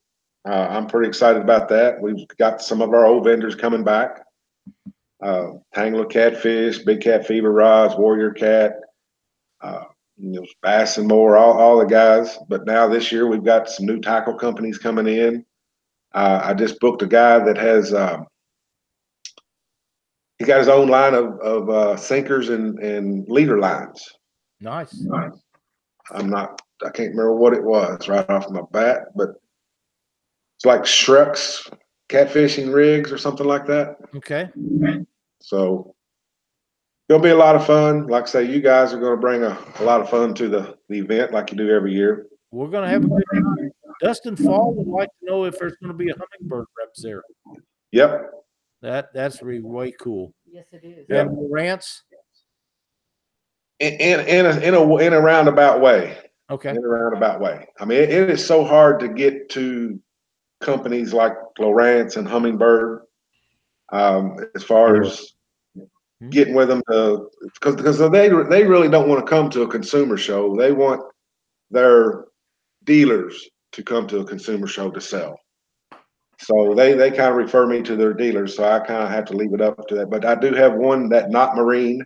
I'm pretty excited about that. We've got some of our old vendors coming back. Tangler Catfish, Big Cat Fever Rods, Warrior Cat. Bass and more, all the guys. But now this year we've got some new tackle companies coming in. I just booked a guy that has he got his own line of sinkers and leader lines. Nice. I can't remember what it was right off my bat, but it's like Shrek's catfishing rigs or something like that. Okay. So it'll be a lot of fun. Like I say, you guys are going to bring a lot of fun to the event like you do every year. We're going to have a good time. Dustin Fall would like to know if there's going to be a hummingbird reps there. Yep. That's really way cool. Yes, it is. Yeah. And Lawrence? In a roundabout way. Okay. In a roundabout way. I mean, it is so hard to get to companies like Lowrance and Hummingbird, as far as getting with them because they really don't want to come to a consumer show. They want their dealers to come to a consumer show to sell. So they kind of refer me to their dealers. So I kind of have to leave it up to that. But I do have one that Not Marine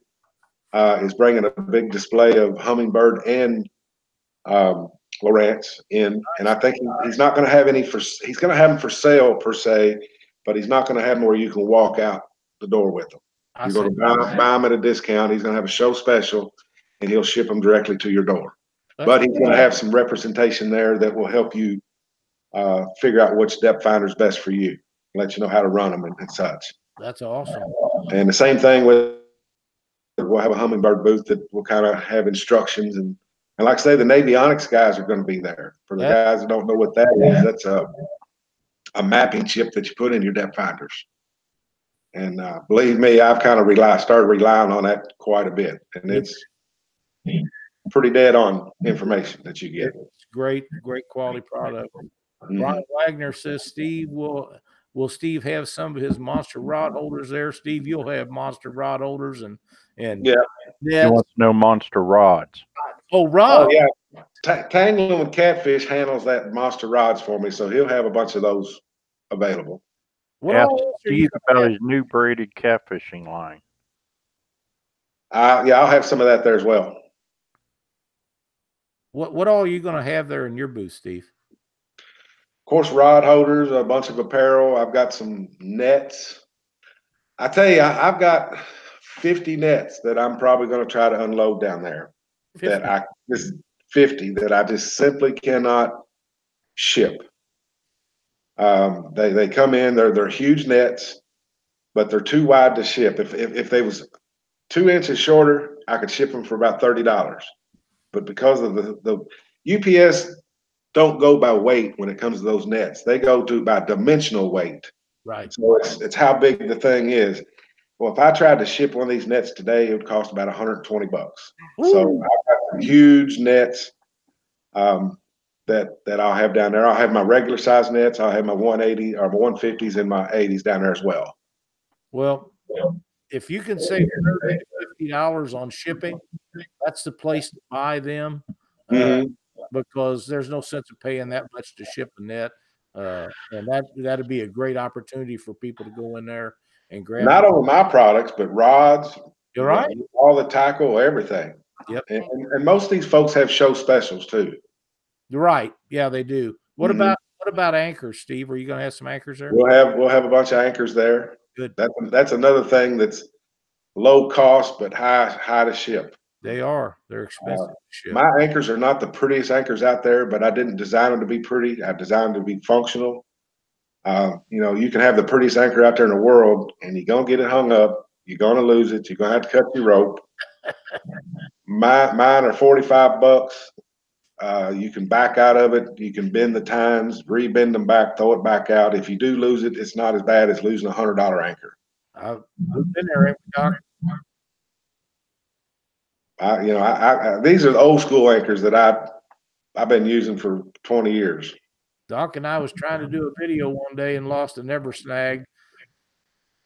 is bringing a big display of Hummingbird and Lawrence in, and I think he's not going to have any he's going to have them for sale per se, but he's not going to have them where you can walk out the door with them. You're going to buy them at a discount. He's going to have a show special, and he'll ship them directly to your door. But he's going to have some representation there that will help you figure out which depth finder is best for you, let you know how to run them and such. That's awesome. And the same thing we'll have a Hummingbird booth that will kind of have instructions and like I say, the Navionics guys are going to be there. For the guys that don't know what that is, that's a mapping chip that you put in your depth finders. And believe me, I've kind of started relying on that quite a bit, and it's pretty dead on information that you get. It's great quality product. Brian Wagner says, Steve, will Steve have some of his monster rod holders there? Steve, you'll have monster rod holders and yeah. He wants to know monster rods. Oh, rod. Oh, yeah. Tangling with Catfish handles that monster rods for me, so he'll have a bunch of those available. Ask Steve about his new braided catfishing line. Yeah, I'll have some of that there as well. What all are you going to have there in your booth, Steve? Of course, rod holders, a bunch of apparel. I've got some nets. I tell you, I've got 50 nets that I'm probably going to try to unload down there. 50. 50 that I just simply cannot ship. They come in, they're huge nets, but they're too wide to ship. If they was 2 inches shorter, I could ship them for about $30. But because of the UPS don't go by weight when it comes to those nets, they go by dimensional weight. Right. So it's how big the thing is. Well, if I tried to ship one of these nets today, it would cost about $120. So I've got some huge nets that I'll have down there. I'll have my regular size nets. I'll have my 180 or my 150s and my 80s down there as well. Well, if you can save $30 to $50 on shipping, that's the place to buy them because there's no sense of paying that much to ship a net. And that'd be a great opportunity for people to go in there and grab. Not only my products, but rods. You're right. All the tackle, everything. Yep. And most of these folks have show specials too. You're right. Yeah, they do. What about anchors, Steve? Are you going to have some anchors there? We'll have a bunch of anchors there. Good. That's another thing that's low cost but high to ship. They are. They're expensive to ship. My anchors are not the prettiest anchors out there, but I didn't design them to be pretty. I designed them to be functional. You can have the prettiest anchor out there in the world, and you're gonna get it hung up. You're gonna lose it. You're gonna have to cut your rope. Mine are $45. You can back out of it. You can bend the tines, rebend them back, throw it back out. If you do lose it, it's not as bad as losing a $100 anchor. I've been there, Doc. These are the old school anchors that I've been using for 20 years. Doc and I was trying to do a video one day and lost a never snag.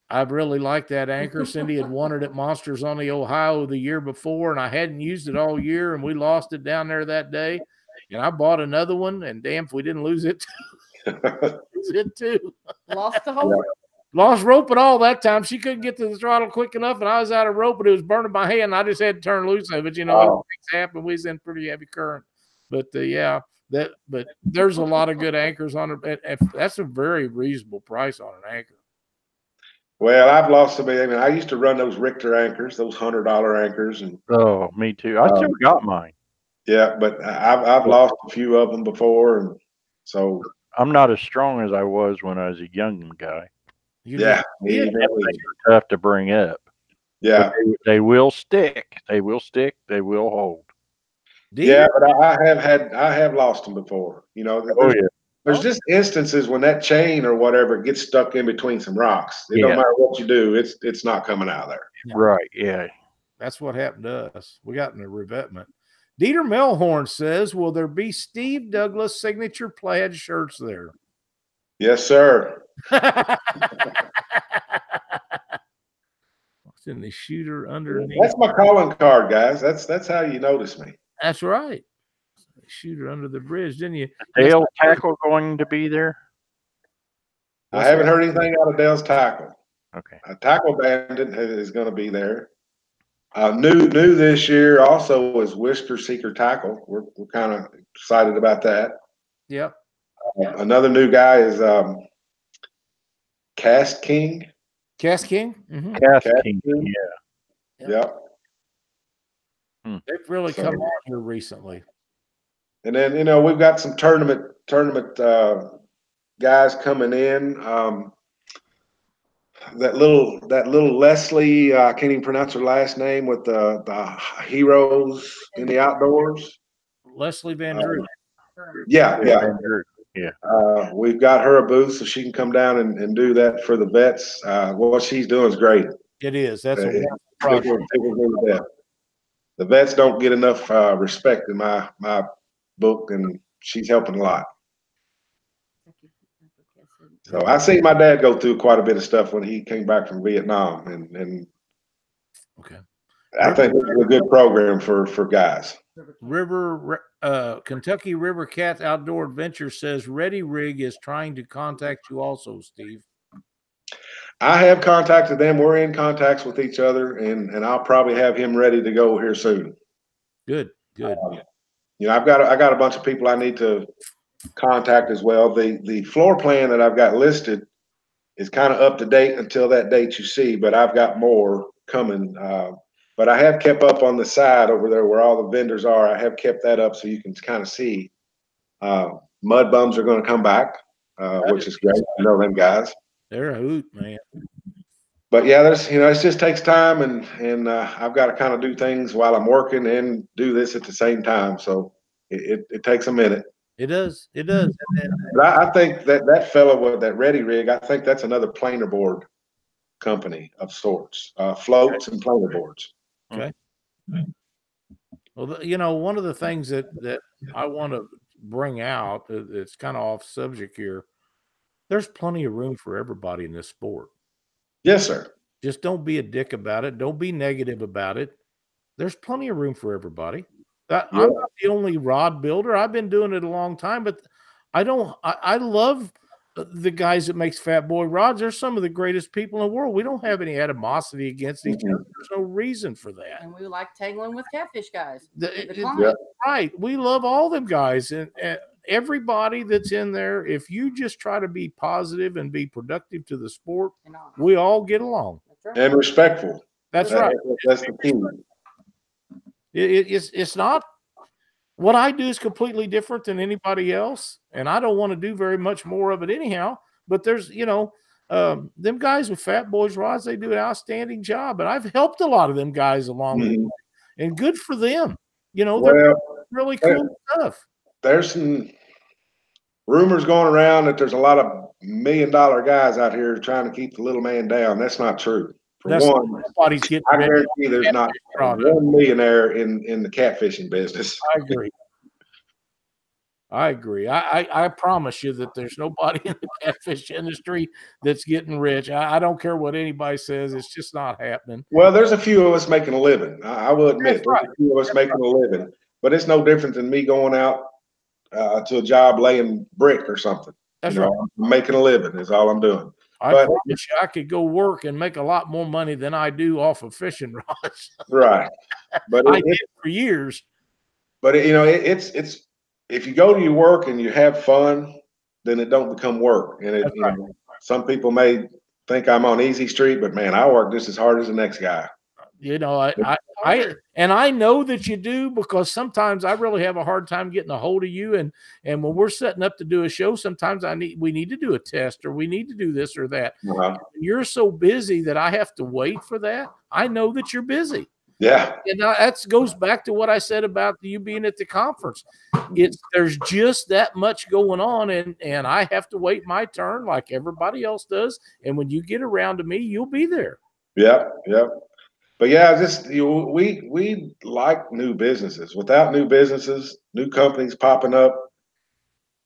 I really liked that anchor. Cindy had won it at Monsters on the Ohio the year before, and I hadn't used it all year, and we lost it down there that day. And I bought another one, and damn if we didn't lose it. Lose it too. Lost the whole. Lost rope and all that time. She couldn't get to the throttle quick enough, and I was out of rope, but it was burning my hand. I just had to turn loose of it. You know, things happen. We was in pretty heavy current. But yeah, but there's a lot of good anchors on it. That's a very reasonable price on an anchor. Well, I've lost some. I mean, I used to run those Richter anchors, those $100 anchors, and Oh, me too. I still got mine. yeah, but I've lost a few of them before, and so I'm not as strong as I was when I was a young guy. yeah, They're tough to bring up. Yeah, they will stick. They will stick. They will hold. Yeah, but I have lost them before. You know, there's just instances when that chain or whatever gets stuck in between some rocks. It don't matter what you do, it's not coming out of there. Right. Yeah. That's what happened to us. We got in a revetment. Dieter Melhorn says, will there be Steve Douglas signature plaid shirts there? Yes, sir. What's in the shooter underneath? That's my calling card, guys. That's how you notice me. That's right. Shooter under the bridge, didn't you? Dale Tackle going to be there? I haven't heard anything out of Dale's Tackle. Okay. Tackle Bandit is going to be there. New this year also is Whisker Seeker Tackle. We're kind of excited about that. Yep. Another new guy is Cast King. Cast King? Mm-hmm. Cast King. Yeah. Yep. They've really come on here recently. And then, you know, we've got some tournament guys coming in. That little Leslie, I can't even pronounce her last name, with the heroes in the outdoors. Leslie Van Drew. Yeah. Van Drew. Yeah. We've got her a booth so she can come down and do that for the vets. What she's doing is great. It is. That's a wonderful project. The vets don't get enough respect in my book, and she's helping a lot. So I see my dad go through quite a bit of stuff when he came back from Vietnam, and okay, I think it's a good program for guys. Kentucky River Cats Outdoor Adventure says Ready Rig is trying to contact you also, Steve. I have contacted them. We're in contacts with each other, and I'll probably have him ready to go here soon. Good. You know, I got a bunch of people I need to contact as well. The floor plan that I've got listed is kind of up to date until that date you see, but I've got more coming. But I have kept up on the side over there where all the vendors are. I have kept that up so you can kind of see. Mud Bums are going to come back, which is great. I know them guys. They're a hoot, man. But yeah, it just takes time, and I've got to kind of do things while I'm working and do this at the same time. So it takes a minute. It does. It does. But I think that fellow with that Ready Rig, I think that's another planer board company of sorts, floats and planer boards. Okay. Well, you know, one of the things that I want to bring out, it's kind of off subject here. There's plenty of room for everybody in this sport. Yes, sir. Just don't be a dick about it. Don't be negative about it. There's plenty of room for everybody. I'm not the only rod builder. I've been doing it a long time, but I love the guys that makes Fat Boy rods. They're some of the greatest people in the world. We don't have any animosity against each other. There's no reason for that. And we like tangling with Catfish guys. Right. We love all them guys, and everybody that's in there. If you just try to be positive and be productive to the sport, we all get along. And respectful. That's right. That's the key. It's not what I do is completely different than anybody else, and I don't want to do very much more of it anyhow. But there's, them guys with Fat Boys rods, they do an outstanding job, and I've helped a lot of them guys along the way, and good for them. They're really cool stuff. There's some rumors going around that there's a lot of $1 million guys out here trying to keep the little man down. That's not true. I guarantee there's not one millionaire in the catfishing business. I agree. I promise you that there's nobody in the catfish industry that's getting rich. I don't care what anybody says. It's just not happening. Well, there's a few of us making a living. I will admit, there's a few of us making a living. But it's no different than me going out to a job laying brick or something. That's right. I'm making a living is all I'm doing. I But- promise you, I could go work and make a lot more money than I do off of fishing rods. Right. But I did for years. But it's if you go to your work and you have fun, then it don't become work. And That's right. Some people may think I'm on easy street, but man, I work just as hard as the next guy. You know, I know that you do, because sometimes I really have a hard time getting a hold of you. And when we're setting up to do a show, sometimes we need to do a test, or we need to do this or that. Uh-huh. You're so busy that I have to wait for that. I know that you're busy. Yeah. And that goes back to what I said about you being at the conference. There's just that much going on, and I have to wait my turn like everybody else does. And when you get around to me, you'll be there. Yeah. Yeah. But yeah, just we like new businesses. Without new businesses, new companies popping up,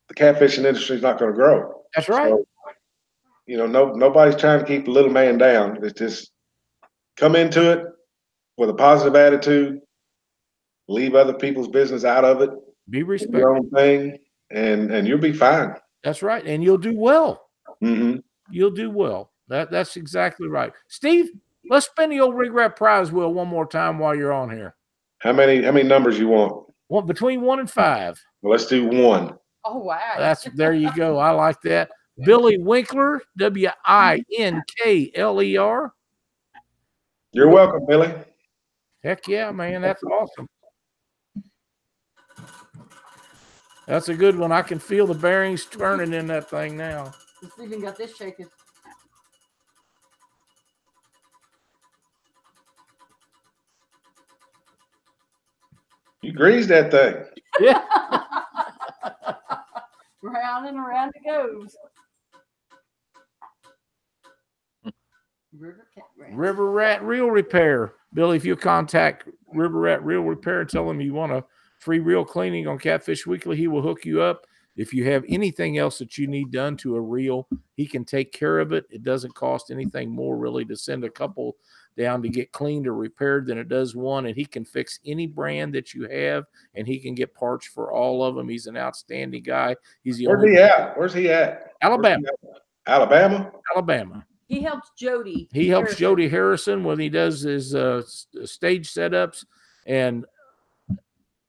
the catfishing industry is not going to grow. That's right. So, nobody's trying to keep the little man down. It's just come into it with a positive attitude, leave other people's business out of it, Be do your respectful. own thing, and you'll be fine. That's right. And you'll do well. Mm-hmm. You'll do well. That's exactly right. Steve, let's spin the old Rig Rat prize wheel one more time while you're on here. How many numbers you want? Between 1 and 5. Well, let's do 1. Oh wow. There you go. I like that. Billy Winkler, Winkler. You're welcome, Billy. Heck yeah, man. That's awesome. That's a good one. I can feel the bearings turning in that thing now. It's even got this shaking. You greased that thing. Yeah. Round and around it goes. River Rat Reel Repair. Billy, if you contact River Rat Reel Repair and tell him you want a free reel cleaning on Catfish Weekly, he will hook you up. If you have anything else that you need done to a reel, he can take care of it. It doesn't cost anything more really to send a couple down to get cleaned or repaired than it does one. And he can fix any brand that you have, and he can get parts for all of them. He's an outstanding guy. He's the Where's he at? Where's he at? Alabama. Alabama? Alabama. He helps Jody. He helps Harrison. Jody Harrison when he does his stage setups, and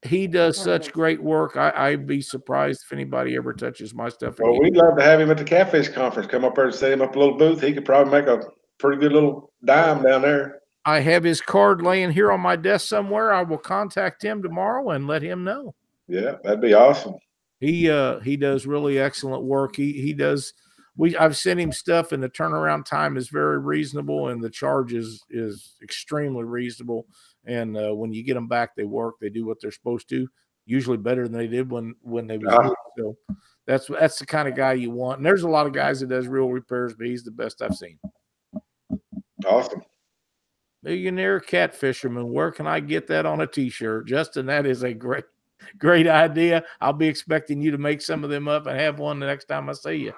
he does such great work. I'd be surprised if anybody ever touches my stuff again. Well, we'd love to have him at the Catfish Conference. Come up there and set him up a little booth. He could probably make a pretty good little dime down there. I have his card laying here on my desk somewhere. I will contact him tomorrow and let him know. Yeah, that'd be awesome. He does really excellent work. He does. I've sent him stuff, and the turnaround time is very reasonable, and the charge is extremely reasonable. And when you get them back, they work. They do what they're supposed to. Usually better than they did when they was new. So that's the kind of guy you want. And there's a lot of guys that does real repairs, but he's the best I've seen. Awesome. Millionaire Catfisherman. Where can I get that on a T-shirt, Justin? That is a great idea. I'll be expecting you to make some of them up and have one the next time I see you.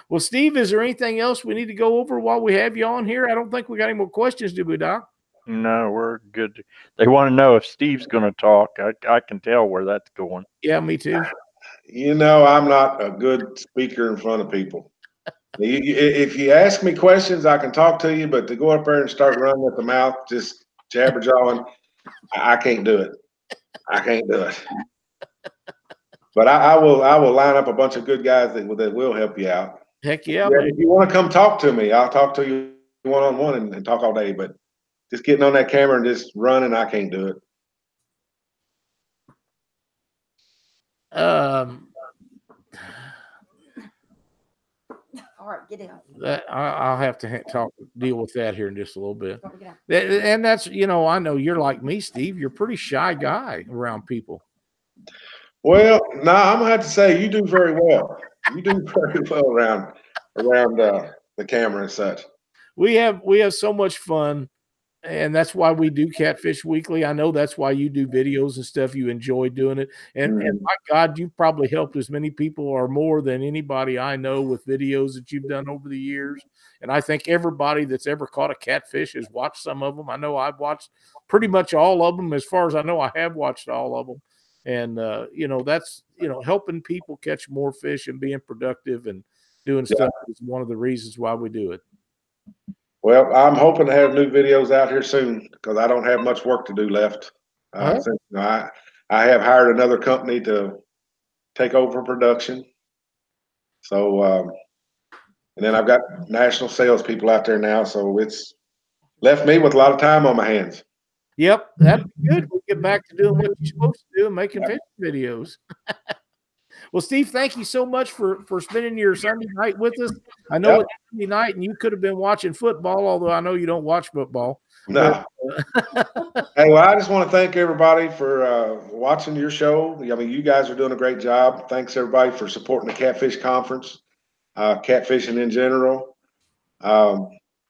Well, Steve, is there anything else we need to go over while we have you on here? I don't think we got any more questions, do we, Doc? No, we're good. They want to know if Steve's going to talk. I can tell where that's going. Yeah, me too. I'm not a good speaker in front of people. If you ask me questions, I can talk to you, but to go up there and start running at the mouth, just jabber jawing, I can't do it. I can't do it. But I will line up a bunch of good guys that will help you out. Heck yeah. If you want to come talk to me, I'll talk to you one-on-one and talk all day. But just getting on that camera and just running, I can't do it. All right, get out. I'll have to deal with that here in just a little bit. And that's, I know you're like me, Steve. You're a pretty shy guy around people. Well, no, I'm gonna have to say you do very well. You do very well around the camera and such. We have so much fun, and that's why we do Catfish Weekly. I know that's why you do videos and stuff. You enjoy doing it, and my God, you've probably helped as many people or more than anybody I know with videos that you've done over the years. And I think everybody that's ever caught a catfish has watched some of them. I know I've watched pretty much all of them. As far as I know, I have watched all of them. and that's helping people catch more fish and being productive and doing stuff is one of the reasons why we do it. Well, I'm hoping to have new videos out here soon because I don't have much work to do left. Since, I have hired another company to take over production. So, and then I've got national salespeople out there now, so it's left me with a lot of time on my hands. Yep, that'd be good. We'll get back to doing what you're supposed to do and making fishing videos. Well, Steve, thank you so much for spending your Sunday night with us. I know it's Sunday night and you could have been watching football, although I know you don't watch football. No. Hey, well, I just want to thank everybody for watching your show. I mean, you guys are doing a great job. Thanks everybody for supporting the Catfish Conference, catfishing in general.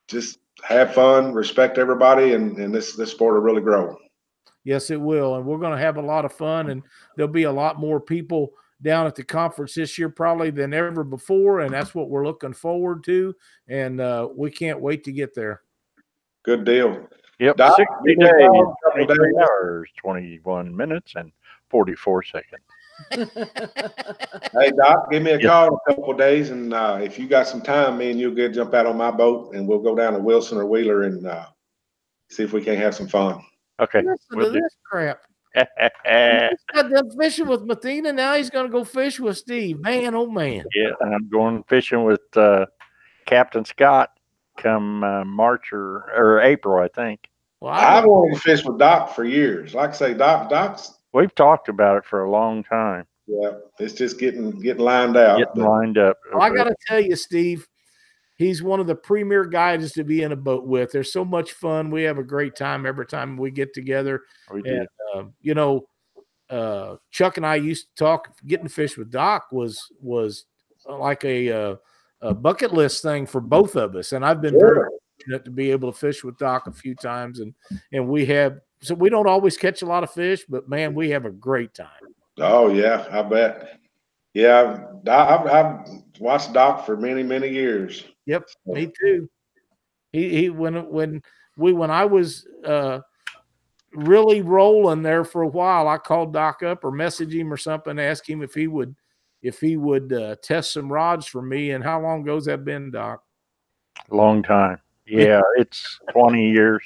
Just have fun, respect everybody, and this sport will really grow. Yes, it will. And we're going to have a lot of fun, and there'll be a lot more people down at the conference this year probably than ever before, and that's what we're looking forward to, and we can't wait to get there. Good deal. Yep, Doc, 60 days, 23 hours, 21 minutes, and 44 seconds. Hey, Doc, give me a call in a couple of days, and if you got some time, me and you'll get jump out on my boat, and we'll go down to Wilson or Wheeler and see if we can't have some fun. Okay. Listen to this crap. He's got done fishing with Mathena. Now he's going to go fish with Steve. Man, oh man. Yeah, and I'm going fishing with Captain Scott come March or April, I think. Well, I've wanted to fish with Doc for years. Like I say, Doc's. We've talked about it for a long time. Yeah, it's just getting lined out. Getting lined up. Well, I got to tell you, Steve, he's one of the premier guys to be in a boat with. There's so much fun. We have a great time every time we get together. We do. Chuck and I used to talk. Getting to fish with Doc was like a bucket list thing for both of us, and I've been very fortunate to be able to fish with Doc a few times, and we have. So we don't always catch a lot of fish, but man, we have a great time. Oh yeah, I bet. Yeah, I've watched Doc for many, many years. Yep, me too. He when I was really rolling there for a while, I called Doc up or messaged him or something, asked him if he would test some rods for me. And how long ago's that been, Doc? Long time. Yeah, it's 20 years.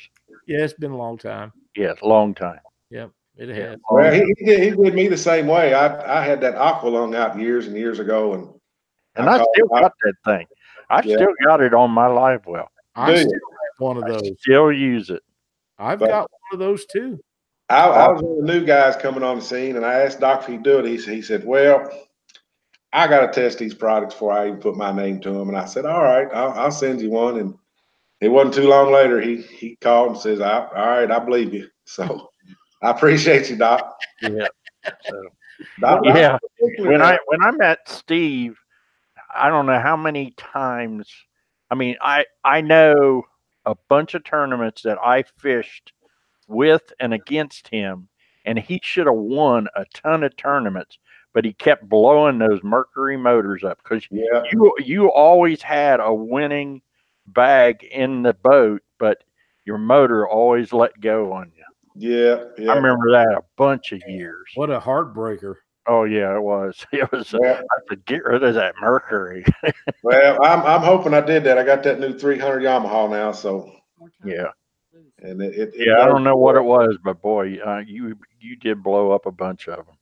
Yeah, it's been a long time. Yeah, long time. Yep, it has. Well, he did me the same way. I had that aqualung out years and years ago, and I still got that thing. I've still got it on my live well. I still have one of those. I still use it. I've got one of those too. I was one of the new guys coming on the scene, and I asked Doc if he'd do it. He said, "Well, I got to test these products before I even put my name to them." And I said, "All right, I'll send you one." And it wasn't too long later, he called and says, "All right, I believe you." So I appreciate you, Doc. Yeah. So, Doc, yeah. When I met Steve, I don't know how many times. I mean, I know a bunch of tournaments that I fished with and against him, and he should have won a ton of tournaments, but he kept blowing those Mercury motors up because you always had a winning bag in the boat, but your motor always let go on you. Yeah. I remember that a bunch of years. What a heartbreaker. Oh yeah, it was. It was. I said, get rid of that Mercury. Well, I'm hoping I did that. I got that new 300 Yamaha now, so yeah. And it I don't know what it was, but boy, you did blow up a bunch of them.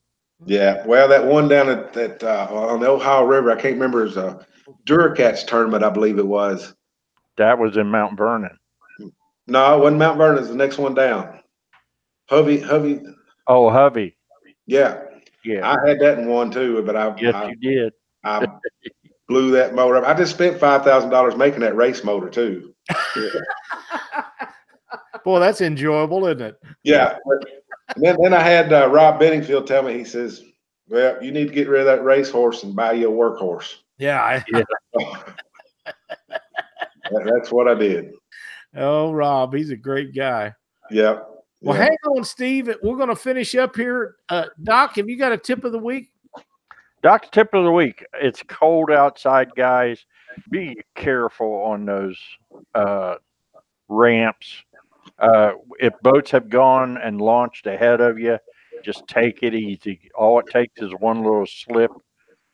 Yeah, well, that one down at on the Ohio River, I can't remember, it was a Duracats tournament, I believe it was. That was in Mount Vernon. No, it wasn't Mount Vernon. It was the next one down. Hovey. Oh, Hovey. Yeah. Yeah. I had that in one too, but you did. I blew that motor up. I just spent $5,000 making that race motor too. Boy, that's enjoyable, isn't it? Yeah. Then I had Rob Benningfield tell me, he says, "Well, you need to get rid of that racehorse and buy you a workhorse." Yeah. That's what I did. Oh, Rob, he's a great guy. Yeah. Well, hang on, Steve. We're going to finish up here. Doc, have you got a tip of the week? Doc's tip of the week. It's cold outside, guys. Be careful on those ramps. If boats have gone and launched ahead of you, just take it easy. All it takes is one little slip,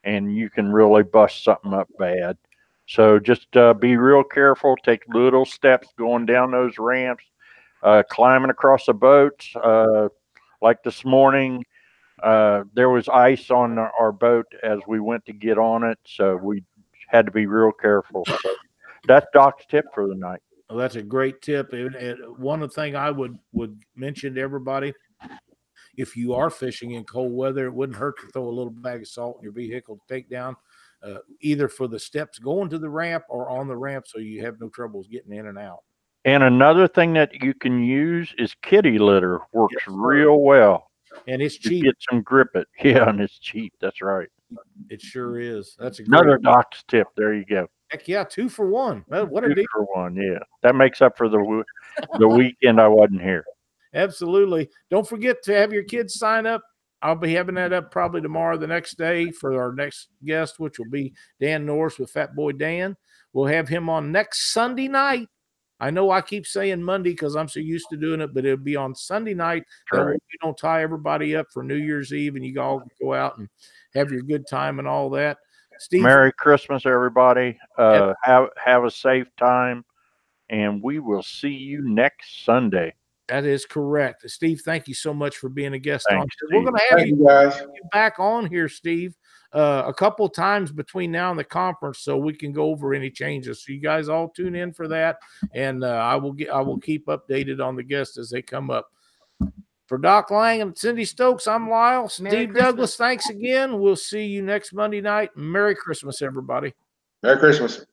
and you can really bust something up bad. So just be real careful. Take little steps going down those ramps, climbing across the boats. Like this morning, there was ice on our boat as we went to get on it, so we had to be real careful. So that's Doc's tip for the night. Well, that's a great tip. And one thing I would mention to everybody, if you are fishing in cold weather, it wouldn't hurt to throw a little bag of salt in your vehicle to take down, either for the steps going to the ramp or on the ramp, so you have no troubles getting in and out. And another thing that you can use is kitty litter. Works real well. And it's to cheap. get some grip it. Yeah, and it's cheap. That's right. It sure is. That's another Doc's tip. There you go. Heck yeah, 2 for 1. What a 2 deal. for 1. Yeah, that makes up for the weekend I wasn't here. Absolutely. Don't forget to have your kids sign up. I'll be having that up probably tomorrow, the next day, for our next guest, which will be Dan Norris with Fat Boy Dan. We'll have him on next Sunday night. I know I keep saying Monday because I'm so used to doing it, but it'll be on Sunday night. That way you don't tie everybody up for New Year's Eve and you all go out and have your good time and all that. Steve, Merry Christmas, everybody. Have a safe time, and we will see you next Sunday. That is correct. Steve, thank you so much for being a guest on. We're going to have you guys back on here, Steve, a couple times between now and the conference, so we can go over any changes. So you guys all tune in for that, and I will keep updated on the guests as they come up. For Doc Lang and Cindy Stokes, I'm Lyle. Steve Douglas, thanks again. We'll see you next Monday night. Merry Christmas, everybody. Merry Christmas.